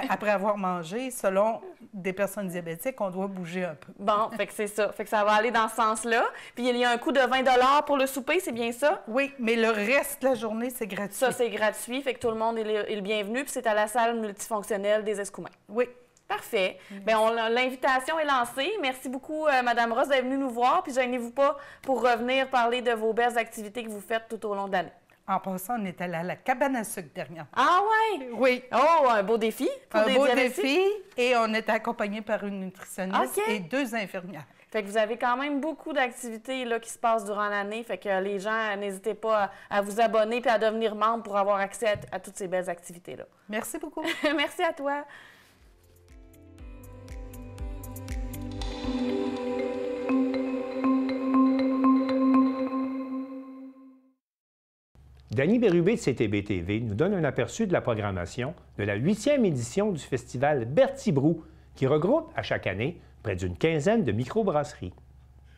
Speaker 19: Après avoir mangé, selon des personnes diabétiques, on doit bouger un peu.
Speaker 18: Bon, fait que c'est ça. Fait que ça va aller dans ce sens-là. Puis il y a un coût de 20 pour le souper, c'est bien ça?
Speaker 19: Oui, mais le reste de la journée, c'est gratuit.
Speaker 18: Ça, c'est gratuit. Fait que tout le monde est le bienvenu. Puis c'est à la salle multifonctionnelle des Escoumins.
Speaker 19: Oui.
Speaker 18: Parfait. Bien, l'invitation est lancée. Merci beaucoup, Mme Ross, d'être venue nous voir. Puis gênez-vous pas pour revenir parler de vos belles activités que vous faites tout au long de l'année.
Speaker 19: En passant, on est allé à la cabane à sucre dernièrement.
Speaker 18: Ah ouais?
Speaker 19: Oui.
Speaker 18: Oh, un beau défi pour des diabétiques.
Speaker 19: Défi, et on est accompagné par une nutritionniste et 2 infirmières.
Speaker 18: Fait que vous avez quand même beaucoup d'activités là, qui se passent durant l'année. Fait que les gens, n'hésitez pas à vous abonner puis à devenir membre pour avoir accès à toutes ces belles activités-là.
Speaker 19: Merci beaucoup.
Speaker 18: Merci à toi.
Speaker 1: Danny Bérubé de CTB-TV nous donne un aperçu de la programmation de la 8e édition du festival Berthier Brou, qui regroupe à chaque année près d'une quinzaine de microbrasseries.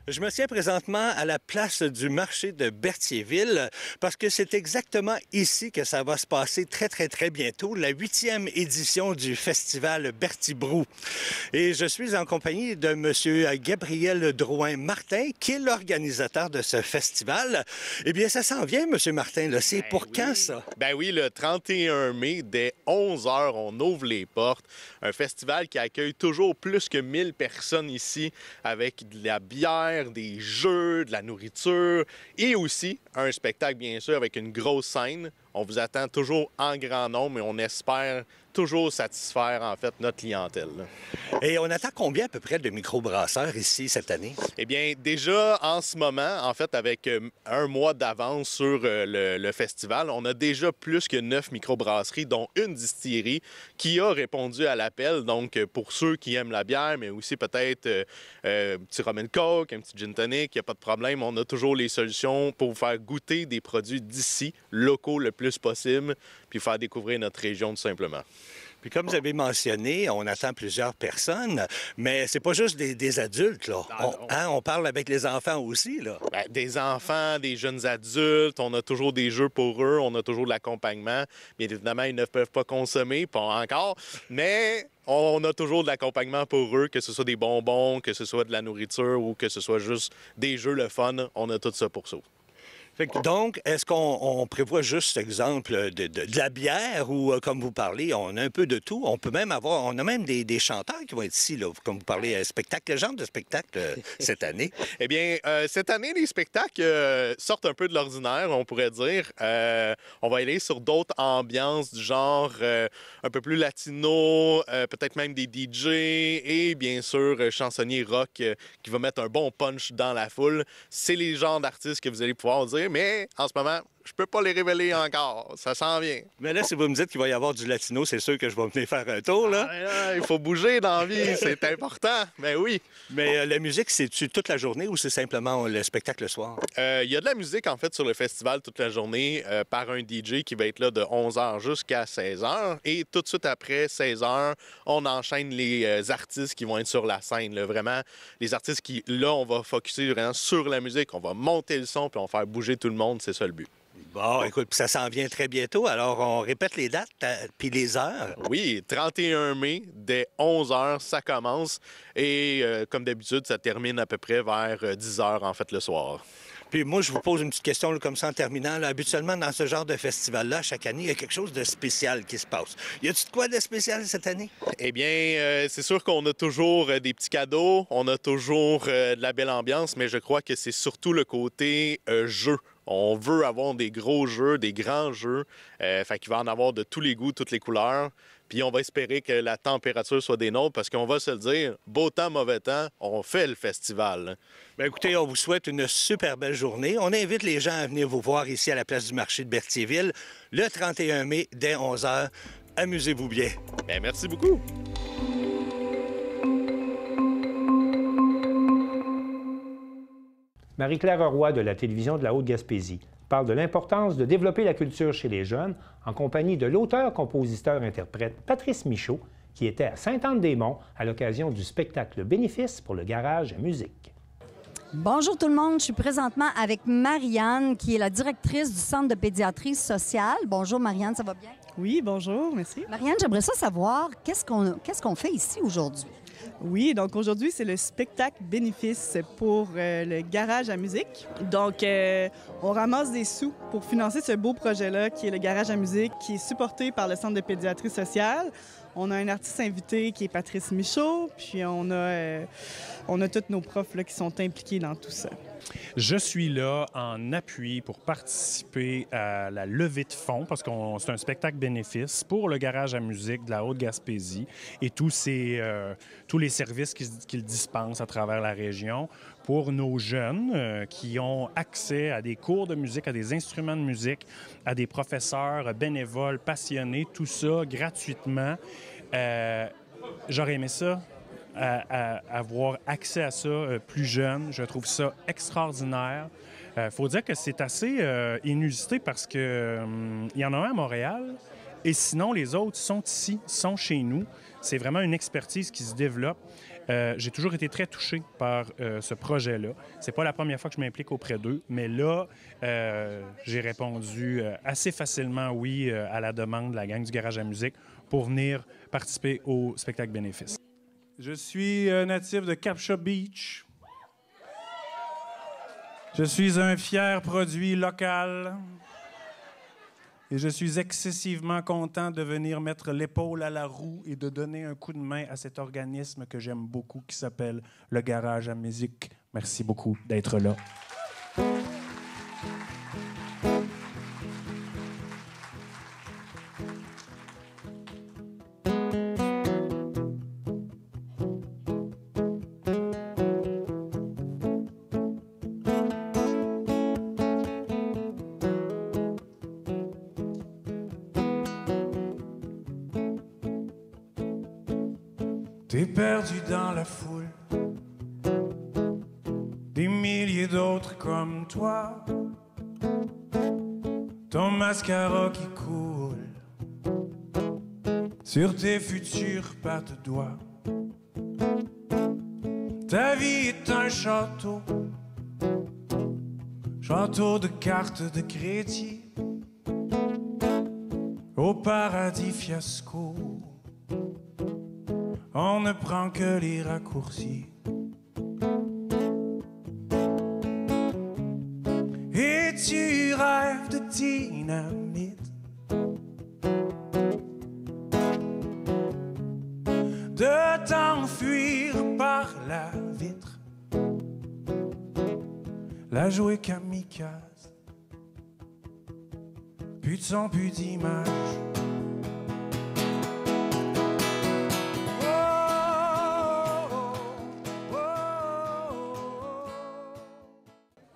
Speaker 20: Je me tiens présentement à la place du marché de Berthierville parce que c'est exactement ici que ça va se passer très bientôt, la 8e édition du festival Berthier Brou. Et je suis en compagnie de M. Gabriel Drouin-Martin, qui est l'organisateur de ce festival. Eh bien, ça s'en vient, M. Martin. C'est pour quand, ça?
Speaker 21: Ben oui, le 31 mai, dès 11 h, on ouvre les portes. Un festival qui accueille toujours plus que 1000 personnes ici avec de la bière, des jeux, de la nourriture et aussi un spectacle, bien sûr, avec une grosse scène. On vous attend toujours en grand nombre et on espère toujours satisfaire, en fait, notre clientèle.
Speaker 20: Et on attend combien à peu près de microbrasseurs ici cette année?
Speaker 21: Eh bien, déjà, en ce moment, en fait, avec un mois d'avance sur le festival, on a déjà plus que 9 microbrasseries, dont une distillerie qui a répondu à l'appel. Donc, pour ceux qui aiment la bière, mais aussi peut-être un petit rum and coke, un petit gin tonic, il n'y a pas de problème. On a toujours les solutions pour vous faire goûter des produits d'ici, locaux le plus possible, puis faire découvrir notre région tout simplement.
Speaker 20: Puis comme vous avez mentionné, on attend plusieurs personnes, mais c'est pas juste des adultes, là. On parle avec les enfants aussi, là.
Speaker 21: Bien, des enfants, des jeunes adultes, on a toujours des jeux pour eux, on a toujours de l'accompagnement. Bien évidemment, ils ne peuvent pas consommer, pas encore, mais on a toujours de l'accompagnement pour eux, que ce soit des bonbons, que ce soit de la nourriture ou que ce soit juste des jeux, le fun, on a tout ça pour ça.
Speaker 20: Donc, est-ce qu'on prévoit juste, exemple, de la bière ou, comme vous parlez, on a un peu de tout? On peut même avoir, on a même des chanteurs qui vont être ici, là, comme vous parlez, spectacle. Quel genre de spectacle cette année?
Speaker 21: Eh bien, cette année, les spectacles sortent un peu de l'ordinaire, on pourrait dire. On va aller sur d'autres ambiances du genre un peu plus latino, peut-être même des DJ et bien sûr, chansonnier rock qui va mettre un bon punch dans la foule. C'est les genres d'artistes que vous allez pouvoir dire, mais en ce moment, je peux pas les révéler encore. Ça s'en vient.
Speaker 20: Mais là, si vous me dites qu'il va y avoir du latino, c'est sûr que je vais venir faire un tour, là.
Speaker 21: Ah, il faut bouger dans la vie, c'est important. Mais oui.
Speaker 20: Mais la musique, c'est-tu toute la journée ou c'est simplement le spectacle le soir?
Speaker 21: Il y a de la musique, en fait, sur le festival toute la journée par un DJ qui va être là de 11h jusqu'à 16h. Et tout de suite après 16h, on enchaîne les artistes qui vont être sur la scène. Là. Vraiment, les artistes qui, là, on va focusser vraiment sur la musique. On va monter le son puis on va faire bouger tout le monde. C'est ça le but.
Speaker 20: Bon, écoute, ça s'en vient très bientôt. Alors, on répète les dates puis les heures.
Speaker 21: Oui, 31 mai, dès 11h, ça commence. Et comme d'habitude, ça termine à peu près vers 10h, en fait, le soir.
Speaker 20: Puis moi, je vous pose une petite question là, comme ça en terminant. Là, habituellement, dans ce genre de festival-là, chaque année, il y a quelque chose de spécial qui se passe. Y a-tu de quoi de spécial cette année?
Speaker 21: Eh bien, c'est sûr qu'on a toujours des petits cadeaux, on a toujours de la belle ambiance, mais je crois que c'est surtout le côté jeu. On veut avoir des gros jeux, des grands jeux. Fait qu'il va en avoir de tous les goûts, toutes les couleurs. Puis on va espérer que la température soit des nôtres parce qu'on va se le dire, beau temps, mauvais temps, on fait le festival.
Speaker 20: Bien, écoutez, on vous souhaite une super belle journée. On invite les gens à venir vous voir ici à la place du marché de Berthierville le 31 mai dès 11h. Amusez-vous bien.
Speaker 21: Bien, merci beaucoup.
Speaker 1: Marie-Claire Roy de la télévision de la Haute-Gaspésie parle de l'importance de développer la culture chez les jeunes en compagnie de l'auteur-compositeur-interprète Patrice Michaud, qui était à Sainte-Anne-des-Monts à l'occasion du spectacle Bénéfice pour le garage à musique.
Speaker 3: Bonjour tout le monde, je suis présentement avec Marianne, qui est la directrice du Centre de pédiatrie sociale. Bonjour Marianne, ça va bien?
Speaker 22: Oui, bonjour, merci.
Speaker 3: Marianne, j'aimerais ça savoir, qu'est-ce qu'on fait ici aujourd'hui?
Speaker 22: Oui, donc aujourd'hui, c'est le spectacle Bénéfice pour le garage à musique. Donc, on ramasse des sous pour financer ce beau projet-là qui est le garage à musique, qui est supporté par le Centre de pédiatrie sociale. On a un artiste invité qui est Patrice Michaud, puis on a tous nos profs là, qui sont impliqués dans tout ça.
Speaker 23: Je suis là en appui pour participer à la levée de fonds, parce que c'est un spectacle bénéfice pour le garage à musique de la Haute-Gaspésie et tous les services qu'il dispense à travers la région pour nos jeunes qui ont accès à des cours de musique, à des instruments de musique, à des professeurs bénévoles, passionnés, tout ça gratuitement. J'aurais aimé ça. À avoir accès à ça plus jeune. Je trouve ça extraordinaire. Faut dire que c'est assez inusité parce que il y en a un à Montréal et sinon les autres sont ici, sont chez nous. C'est vraiment une expertise qui se développe. J'ai toujours été très touché par ce projet-là. C'est pas la première fois que je m'implique auprès d'eux, mais là, j'ai répondu assez facilement oui à la demande de la gang du garage à musique pour venir participer au spectacle bénéfice. Je suis natif de Capshaw Beach. Je suis un fier produit local. Et je suis excessivement content de venir mettre l'épaule à la roue et de donner un coup de main à cet organisme que j'aime beaucoup qui s'appelle le Garage à musique. Merci beaucoup d'être là. T'es perdu dans la foule, des milliers d'autres comme toi, ton mascara qui coule sur tes futurs pattes-doigts. Ta vie est un château, château de cartes de crédit, au paradis fiasco. On ne prend que les raccourcis. Et
Speaker 6: tu rêves de dynamite. De t'enfuir par la vitre, la jouer kamikaze, plus de son, plus d'image.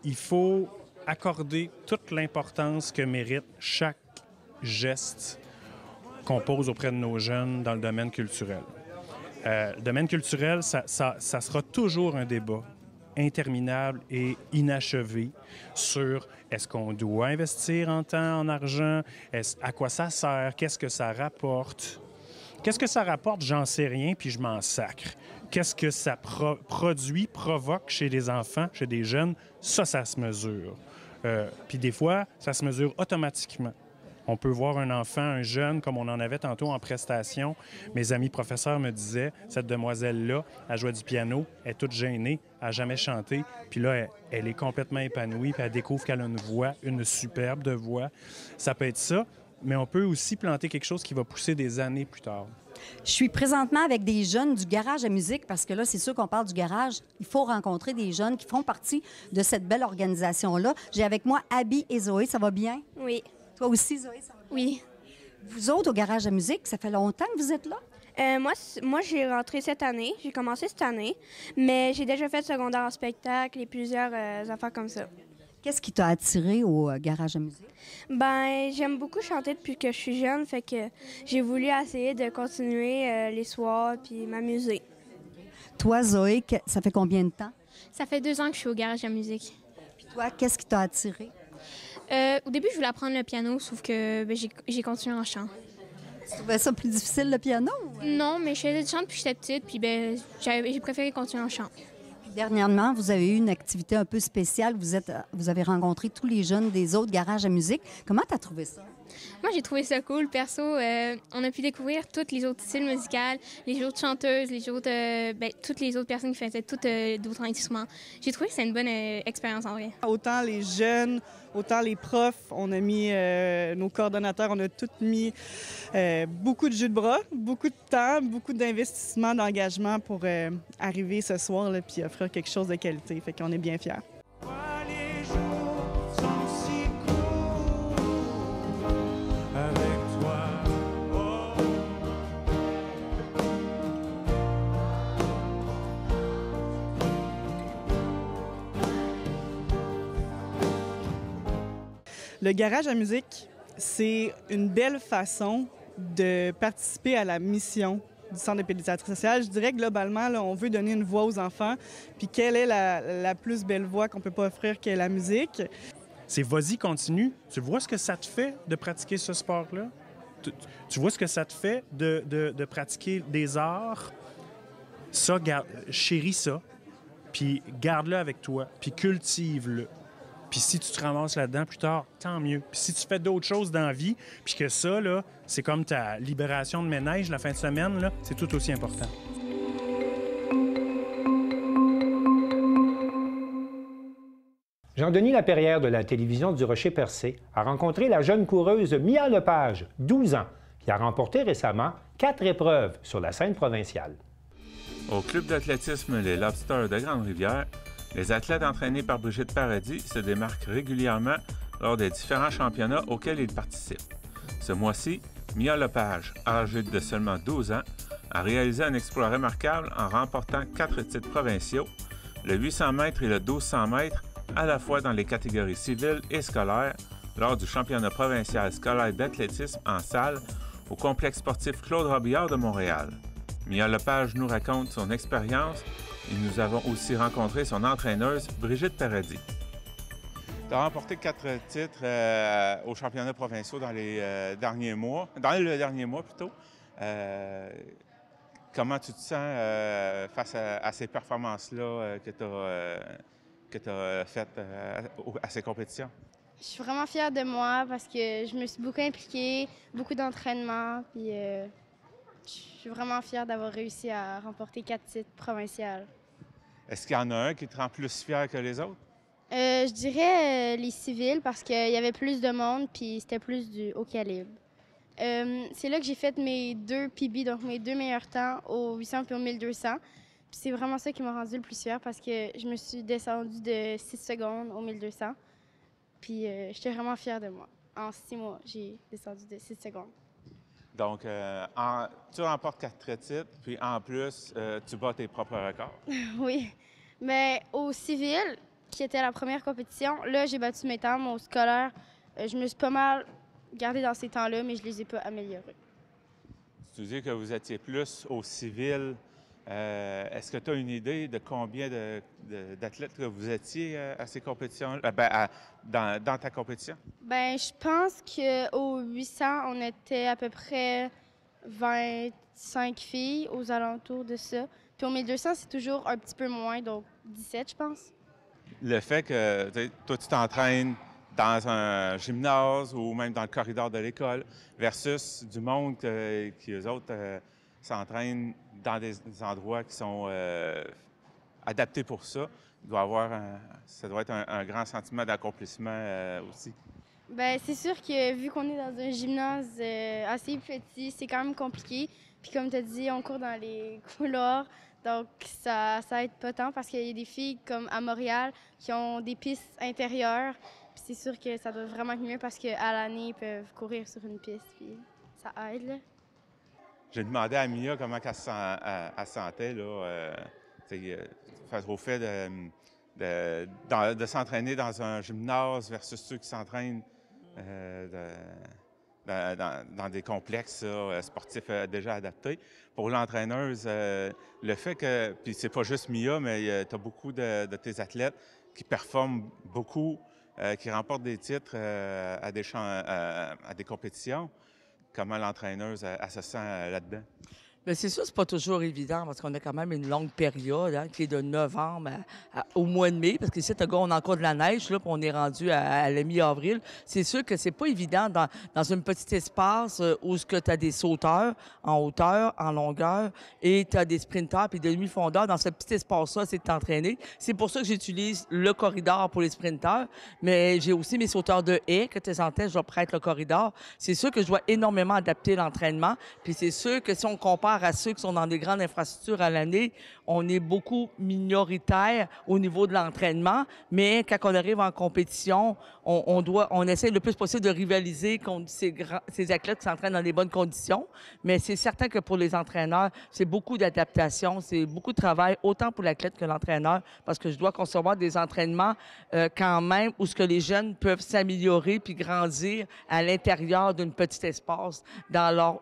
Speaker 23: Il faut accorder toute l'importance que mérite chaque geste qu'on pose auprès de nos jeunes dans le domaine culturel. Le domaine culturel, ça sera toujours un débat interminable et inachevé sur est-ce qu'on doit investir en temps, en argent, à quoi ça sert, qu'est-ce que ça rapporte. Qu'est-ce que ça rapporte? J'en sais rien, puis je m'en sacre. Qu'est-ce que ça provoque chez les enfants, chez des jeunes? Ça se mesure. Puis des fois, ça se mesure automatiquement. On peut voir un enfant, un jeune, comme on en avait tantôt en prestation. Mes amis professeurs me disaient, cette demoiselle-là, elle jouait du piano, elle est toute gênée, elle n'a jamais chanté. Puis là, elle est complètement épanouie, puis elle découvre qu'elle a une voix, une superbe de voix. Ça peut être ça, mais on peut aussi planter quelque chose qui va pousser des années plus tard.
Speaker 3: Je suis présentement avec des jeunes du garage à musique parce que là, c'est sûr qu'on parle du garage. Il faut rencontrer des jeunes qui font partie de cette belle organisation-là. J'ai avec moi Abby et Zoé. Ça va bien?
Speaker 7: Oui.
Speaker 3: Toi aussi, Zoé, ça va bien?
Speaker 7: Oui.
Speaker 3: Vous autres, au garage à musique, ça fait longtemps que vous êtes là?
Speaker 7: Moi, j'ai rentré cette année. J'ai commencé cette année. Mais j'ai déjà fait secondaire en spectacle et plusieurs affaires comme ça.
Speaker 3: Qu'est-ce qui t'a attiré au garage à musique?
Speaker 7: Ben, j'aime beaucoup chanter depuis que je suis jeune, fait que j'ai voulu essayer de continuer les soirs puis m'amuser.
Speaker 3: Toi, Zoé, ça fait combien de temps?
Speaker 7: Ça fait 2 ans que je suis au garage à musique.
Speaker 3: Puis toi, qu'est-ce qui t'a attiré?
Speaker 7: Au début, je voulais apprendre le piano, sauf que j'ai continué en chant.
Speaker 3: Tu trouvais ça plus difficile, le piano?
Speaker 7: Non, mais je faisais du chant depuis que j'étais petite, puis j'ai préféré continuer en chant.
Speaker 3: Dernièrement, vous avez eu une activité un peu spéciale. Vous avez rencontré tous les jeunes des autres garages à musique. Comment tu as trouvé ça?
Speaker 7: Moi, j'ai trouvé ça cool. Perso, on a pu découvrir tous les autres styles musicaux, les autres chanteuses, toutes les autres personnes qui faisaient d'autres instruments. J'ai trouvé que c'était une bonne expérience en vrai.
Speaker 22: Autant les jeunes, autant les profs, on a mis nos coordonnateurs, on a tous mis beaucoup de jus de bras, beaucoup de temps, beaucoup d'investissement, d'engagement pour arriver ce soir là, puis offrir quelque chose de qualité. Fait qu'on est bien fiers. Le garage à musique, c'est une belle façon de participer à la mission du Centre de pédiatrie sociale. Je dirais que globalement, là, on veut donner une voix aux enfants. Puis quelle est la plus belle voix qu'on peut pas offrir que la musique?
Speaker 23: C'est vas-y, continue. Tu vois ce que ça te fait de pratiquer ce sport-là? Tu vois ce que ça te fait de pratiquer des arts? Ça, chéris ça, puis garde-le avec toi, puis cultive-le. Puis si tu te ramasses là-dedans plus tard, tant mieux. Puis si tu fais d'autres choses dans la vie, puis que ça, là, c'est comme ta libération de ménage la fin de semaine, là, c'est tout aussi important.
Speaker 1: Jean-Denis Lapérière de la télévision du Rocher-Percé a rencontré la jeune coureuse Mia Lepage, 12 ans, qui a remporté récemment 4 épreuves sur la scène provinciale.
Speaker 8: Au club d'athlétisme Les Lobsters de Grande-Rivière, les athlètes entraînés par Brigitte Paradis se démarquent régulièrement lors des différents championnats auxquels ils participent. Ce mois-ci, Mia Lepage, âgée de seulement 12 ans, a réalisé un exploit remarquable en remportant 4 titres provinciaux, le 800 mètres et le 1200 mètres, à la fois dans les catégories civiles et scolaires, lors du championnat provincial scolaire d'athlétisme en salle au complexe sportif Claude Robillard de Montréal. Mia Lepage nous raconte son expérience et nous avons aussi rencontré son entraîneuse, Brigitte Paradis.
Speaker 24: Tu as remporté 4 titres aux championnats provinciaux dans le dernier mois plutôt. Comment tu te sens face à ces performances-là que tu as faites à ces compétitions?
Speaker 7: Je suis vraiment fière de moi parce que je me suis beaucoup impliquée, beaucoup d'entraînement, puis je suis vraiment fière d'avoir réussi à remporter 4 titres provinciaux.
Speaker 24: Est-ce qu'il y en a un qui te rend plus fier que les autres?
Speaker 5: Je dirais les civils parce qu'il y avait plus de monde puis c'était plus du haut calibre. C'est là que j'ai fait mes 2 PB, donc mes 2 meilleurs temps au 800 puis au 1200. Puis c'est vraiment ça qui m'a rendu le plus fière parce que je me suis descendue de 6 secondes au 1200. Puis j'étais vraiment fière de moi. En 6 mois, j'ai descendu de 6 secondes.
Speaker 8: Donc, tu remportes 4 titres, puis en plus, tu bats tes propres records.
Speaker 5: Oui. Mais au civil, qui était la première compétition, là, j'ai battu mes temps. Mais au scolaire, je me suis pas mal gardée dans ces temps-là, mais je les ai pas améliorés.
Speaker 8: Tu dis que vous étiez plus au civil. Est-ce que tu as une idée de combien d'athlètes que vous étiez à ces compétitions, dans ta compétition?
Speaker 5: Ben, je pense qu'au 800, on était à peu près 25 filles aux alentours de ça. Puis au 1200, c'est toujours un petit peu moins, donc 17, je pense.
Speaker 8: Le fait que toi, tu t'entraînes dans un gymnase ou même dans le corridor de l'école versus du monde qui, eux autres, s'entraînent dans des endroits qui sont adaptés pour ça, ça doit être un grand sentiment d'accomplissement aussi.
Speaker 5: Bien, c'est sûr que vu qu'on est dans un gymnase assez petit, c'est quand même compliqué. Puis comme tu as dit, on court dans les couloirs, donc ça aide pas tant parce qu'il y a des filles comme à Montréal qui ont des pistes intérieures. Puis c'est sûr que ça doit vraiment être mieux parce qu'à l'année, ils peuvent courir sur une piste, puis ça aide, là.
Speaker 8: J'ai demandé à Mia comment elle se sentait là, face au fait de s'entraîner dans un gymnase versus ceux qui s'entraînent dans des complexes sportifs déjà adaptés. Pour l'entraîneuse, le fait que, puis c'est pas juste Mia, mais tu as beaucoup de tes athlètes qui performent beaucoup, qui remportent des titres à des compétitions. Comment l'entraîneuse, elle se sent là-dedans?
Speaker 9: Bien, c'est sûr, c'est pas toujours évident parce qu'on a quand même une longue période qui est de novembre au mois de mai, parce qu'ici, on a encore de la neige, là, puis on est rendu à la mi-avril. C'est sûr que c'est pas évident dans un petit espace où tu as des sauteurs en hauteur, en longueur, et tu as des sprinteurs puis des demi-fondeurs. Dans ce petit espace-là, c'est de t'entraîner. C'est pour ça que j'utilise le corridor pour les sprinteurs, mais j'ai aussi mes sauteurs de haies que tu entends, je dois prêter le corridor. C'est sûr que je dois énormément adapter l'entraînement, puis c'est sûr que si on compare à ceux qui sont dans des grandes infrastructures à l'année, on est beaucoup minoritaire au niveau de l'entraînement, mais quand on arrive en compétition, on essaie le plus possible de rivaliser contre ces athlètes qui s'entraînent dans des bonnes conditions, mais c'est certain que pour les entraîneurs, c'est beaucoup d'adaptation, c'est beaucoup de travail, autant pour l'athlète que l'entraîneur, parce que je dois concevoir des entraînements quand même où ce que les jeunes peuvent s'améliorer puis grandir à l'intérieur d'un petit espace dans leur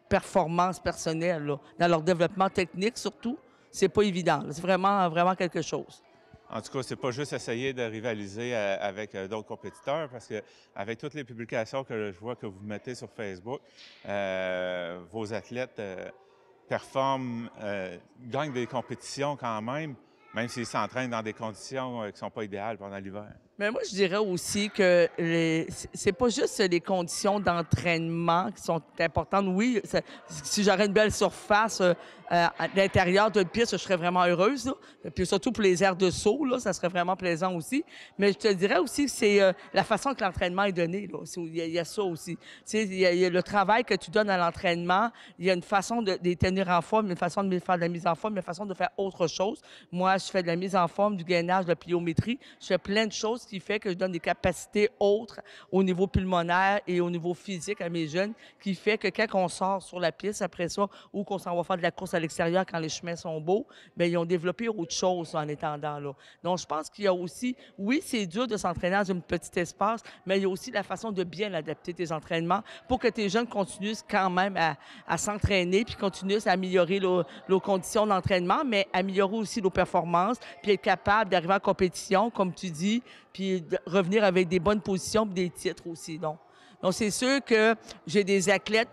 Speaker 9: performance personnelle, là, dans leur développement technique surtout. C'est pas évident. C'est vraiment, vraiment quelque chose.
Speaker 8: En tout cas, c'est pas juste essayer de rivaliser avec d'autres compétiteurs, parce que avec toutes les publications que je vois que vous mettez sur Facebook, vos athlètes performent, gagnent des compétitions quand même s'ils s'entraînent dans des conditions qui ne sont pas idéales pendant l'hiver.
Speaker 9: Mais moi, je dirais aussi que c'est pas juste les conditions d'entraînement qui sont importantes. Oui, si j'aurais une belle surface à l'intérieur d'une piste, je serais vraiment heureuse. Là. Puis surtout pour les aires de saut, là, ça serait vraiment plaisant aussi. Mais je te dirais aussi que c'est la façon que l'entraînement est donné. Là. Il y a ça aussi. Il y a le travail que tu donnes à l'entraînement. Il y a une façon de les tenir en forme, une façon de faire de la mise en forme, une façon de faire autre chose. Moi, je fais de la mise en forme, du gainage, de la pliométrie. Je fais plein de choses qui fait que je donne des capacités autres au niveau pulmonaire et au niveau physique à mes jeunes, qui fait que quand on sort sur la piste après ça, ou qu'on s'en va faire de la course à l'extérieur quand les chemins sont beaux, bien, ils ont développé autre chose en étendant là. Donc, je pense qu'il y a aussi, oui, c'est dur de s'entraîner dans un petit espace, mais il y a aussi la façon de bien adapter tes entraînements pour que tes jeunes continuent quand même à s'entraîner, puis continuent à améliorer leurs conditions d'entraînement, mais améliorer aussi leurs performances, puis être capable d'arriver en compétition, comme tu dis, puis de revenir avec des bonnes positions et des titres aussi. Donc c'est sûr que j'ai des athlètes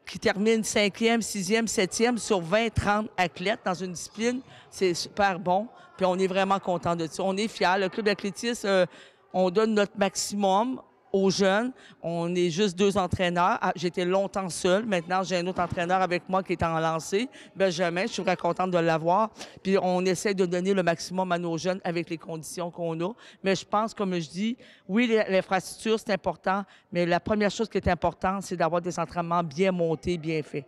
Speaker 9: qui terminent 5e, 6e, 7e sur 20, 30 athlètes dans une discipline. C'est super bon. Puis on est vraiment content de ça. On est fiers. Le club d'athlétisme, on donne notre maximum. aux jeunes. On est juste 2 entraîneurs. J'étais longtemps seule. Maintenant, j'ai un autre entraîneur avec moi qui est en lancée, Benjamin. Je suis très contente de l'avoir. Puis on essaie de donner le maximum à nos jeunes avec les conditions qu'on a. Mais je pense, comme je dis, oui, l'infrastructure, c'est important, mais la première chose qui est importante, c'est d'avoir des entraînements bien montés, bien faits.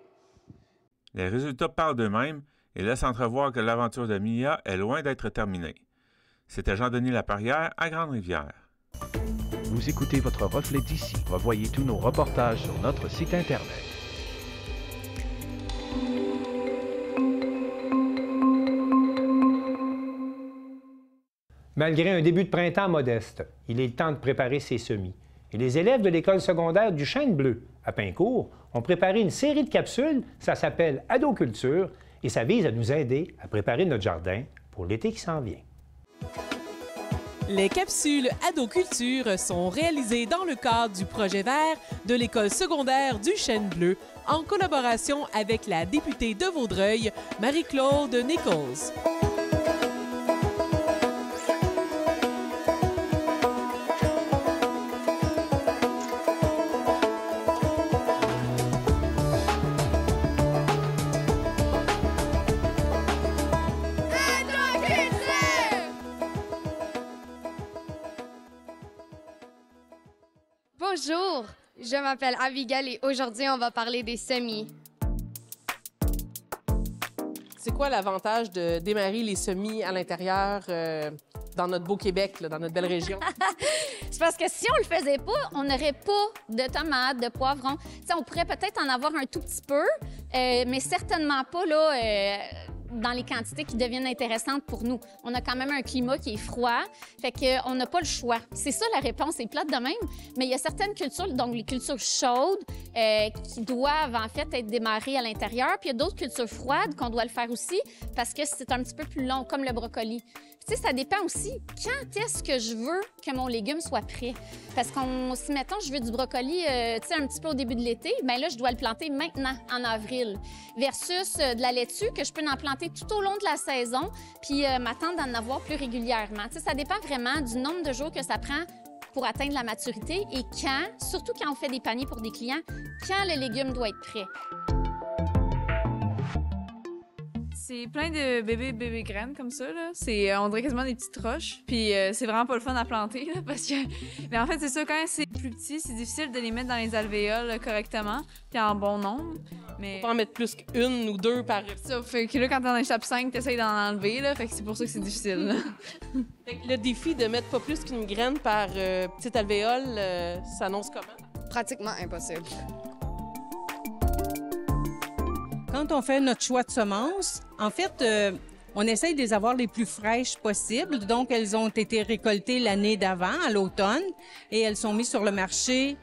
Speaker 8: Les résultats parlent d'eux-mêmes et laissent entrevoir que l'aventure de Mia est loin d'être terminée. C'était Jean-Denis Laperrière à Grande-Rivière.
Speaker 2: Vous écoutez votre reflet d'ici. Revoyez tous nos reportages sur notre site Internet.
Speaker 1: Malgré un début de printemps modeste, il est temps de préparer ses semis. Et les élèves de l'école secondaire du Chêne Bleu, à Pincourt, ont préparé une série de capsules. Ça s'appelle Adoculture et ça vise à nous aider à préparer notre jardin pour l'été qui s'en vient.
Speaker 4: Les capsules Adoculture sont réalisées dans le cadre du projet vert de l'école secondaire du Chêne Bleu en collaboration avec la députée de Vaudreuil, Marie-Claude Nichols.
Speaker 10: Bonjour, je m'appelle Abigail et aujourd'hui, on va parler des semis.
Speaker 11: C'est quoi l'avantage de démarrer les semis à l'intérieur dans notre beau Québec, là, dans notre belle région?
Speaker 25: C'est parce que si on le faisait pas, on n'aurait pas de tomates, de poivrons. T'sais, on pourrait peut-être en avoir un tout petit peu, mais certainement pas là, dans les quantités qui deviennent intéressantes pour nous. On a quand même un climat qui est froid, fait qu'on n'a pas le choix. C'est ça la réponse, c'est plate de même, mais il y a certaines cultures, donc les cultures chaudes, qui doivent en fait être démarrées à l'intérieur, puis il y a d'autres cultures froides qu'on doit le faire aussi parce que c'est un petit peu plus long, comme le brocoli. Tu sais, ça dépend aussi quand est-ce que je veux que mon légume soit prêt. Parce qu'on, si mettons, je veux du brocoli, tu sais, un petit peu au début de l'été, bien là, je dois le planter maintenant, en avril. Versus de la laitue, que je peux en planter tout au long de la saison, puis m'attendre d'en avoir plus régulièrement. Tu sais, ça dépend vraiment du nombre de jours que ça prend pour atteindre la maturité et quand, surtout quand on fait des paniers pour des clients, quand le légume doit être prêt.
Speaker 26: C'est plein de bébés graines comme ça, là. On dirait quasiment des petites roches. Puis c'est vraiment pas le fun à planter, là, parce que... Mais en fait, c'est ça, quand c'est plus petit, c'est difficile de les mettre dans les alvéoles là, correctement, puis en bon nombre. Mais...
Speaker 11: Faut pas en mettre plus qu'une ou deux par...
Speaker 26: Ça fait que là, quand t'en échappes 5, t'essayes d'en enlever, là. Fait que c'est pour ça que c'est difficile, là.
Speaker 11: Fait que le défi de mettre pas plus qu'une graine par petite alvéole s'annonce comment?
Speaker 26: Pratiquement impossible.
Speaker 27: Quand on fait notre choix de semences, en fait, on essaye de les avoir les plus fraîches possibles. Donc, elles ont été récoltées l'année d'avant, à l'automne, et elles sont mises sur le marché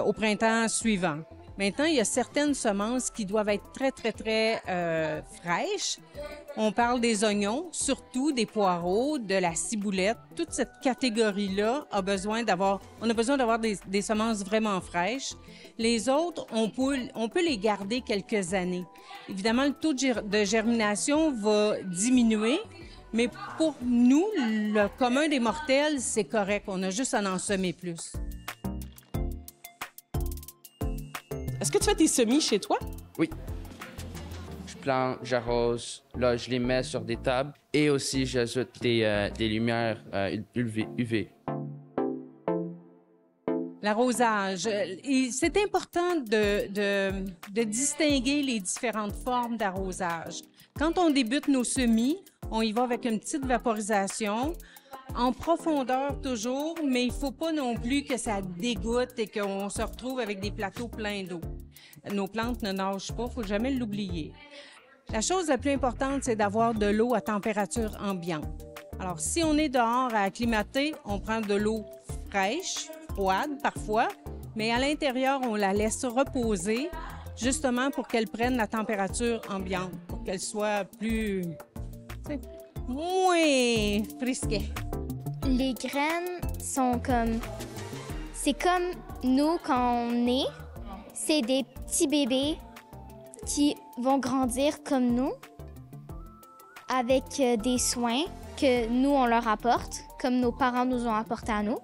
Speaker 27: au printemps suivant. Maintenant, il y a certaines semences qui doivent être très fraîches. On parle des oignons, surtout des poireaux, de la ciboulette. Toute cette catégorie-là a besoin d'avoir des semences vraiment fraîches. Les autres, on peut les garder quelques années. Évidemment, le taux de germination va diminuer, mais pour nous, le commun des mortels, c'est correct. On a juste à en semer plus.
Speaker 11: Est-ce que tu fais tes semis chez toi?
Speaker 28: Oui. Je plante, j'arrose, là, je les mets sur des tables et aussi j'ajoute des lumières UV.
Speaker 27: L'arrosage. C'est important de distinguer les différentes formes d'arrosage. Quand on débute nos semis, on y va avec une petite vaporisation, en profondeur toujours, mais il ne faut pas non plus que ça dégoûte et qu'on se retrouve avec des plateaux pleins d'eau. Nos plantes ne nagent pas, il ne faut jamais l'oublier. La chose la plus importante, c'est d'avoir de l'eau à température ambiante. Alors, si on est dehors à acclimater, on prend de l'eau fraîche, froide parfois, mais à l'intérieur, on la laisse reposer justement pour qu'elle prenne la température ambiante, pour qu'elle soit plus, moins frisquée.
Speaker 29: Les graines sont comme... C'est comme nous quand on est. C'est des petits bébés qui vont grandir comme nous, avec des soins que nous, on leur apporte, comme nos parents nous ont apporté à nous.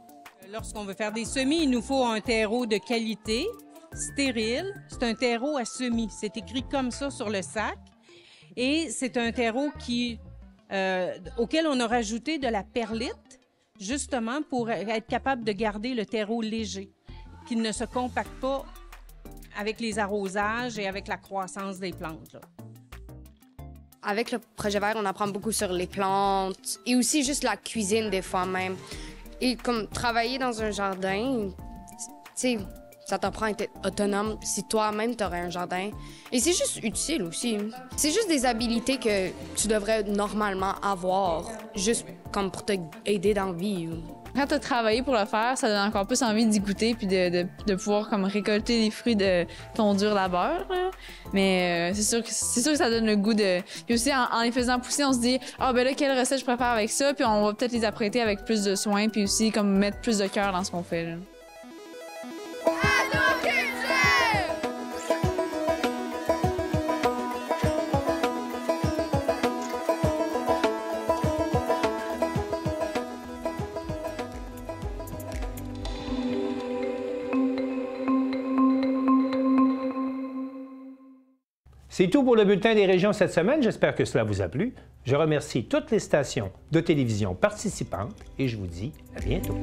Speaker 27: Lorsqu'on veut faire des semis, il nous faut un terreau de qualité, stérile. C'est un terreau à semis. C'est écrit comme ça sur le sac. Et c'est un terreau auquel on a rajouté de la perlite, justement pour être capable de garder le terreau léger, qu'il ne se compacte pas avec les arrosages et avec la croissance des plantes, là.
Speaker 10: Avec le projet vert, on apprend beaucoup sur les plantes et aussi juste la cuisine des fois même. Et comme travailler dans un jardin, tu sais, ça t'apprend à être autonome si toi-même t'aurais un jardin. Et c'est juste utile aussi. C'est juste des habilités que tu devrais normalement avoir, juste comme pour t'aider dans la vie.
Speaker 26: Quand tu as travaillé pour le faire, ça donne encore plus envie d'y goûter puis de pouvoir comme récolter les fruits de ton dur labeur. Là. Mais c'est sûr que ça donne le goût de... Puis aussi, en les faisant pousser, on se dit « Ah, ben là, quelle recette je prépare avec ça? » Puis on va peut-être les apprêter avec plus de soin puis aussi comme mettre plus de cœur dans ce qu'on fait. Là.
Speaker 1: C'est tout pour le bulletin des régions cette semaine. J'espère que cela vous a plu. Je remercie toutes les stations de télévision participantes et je vous dis à bientôt.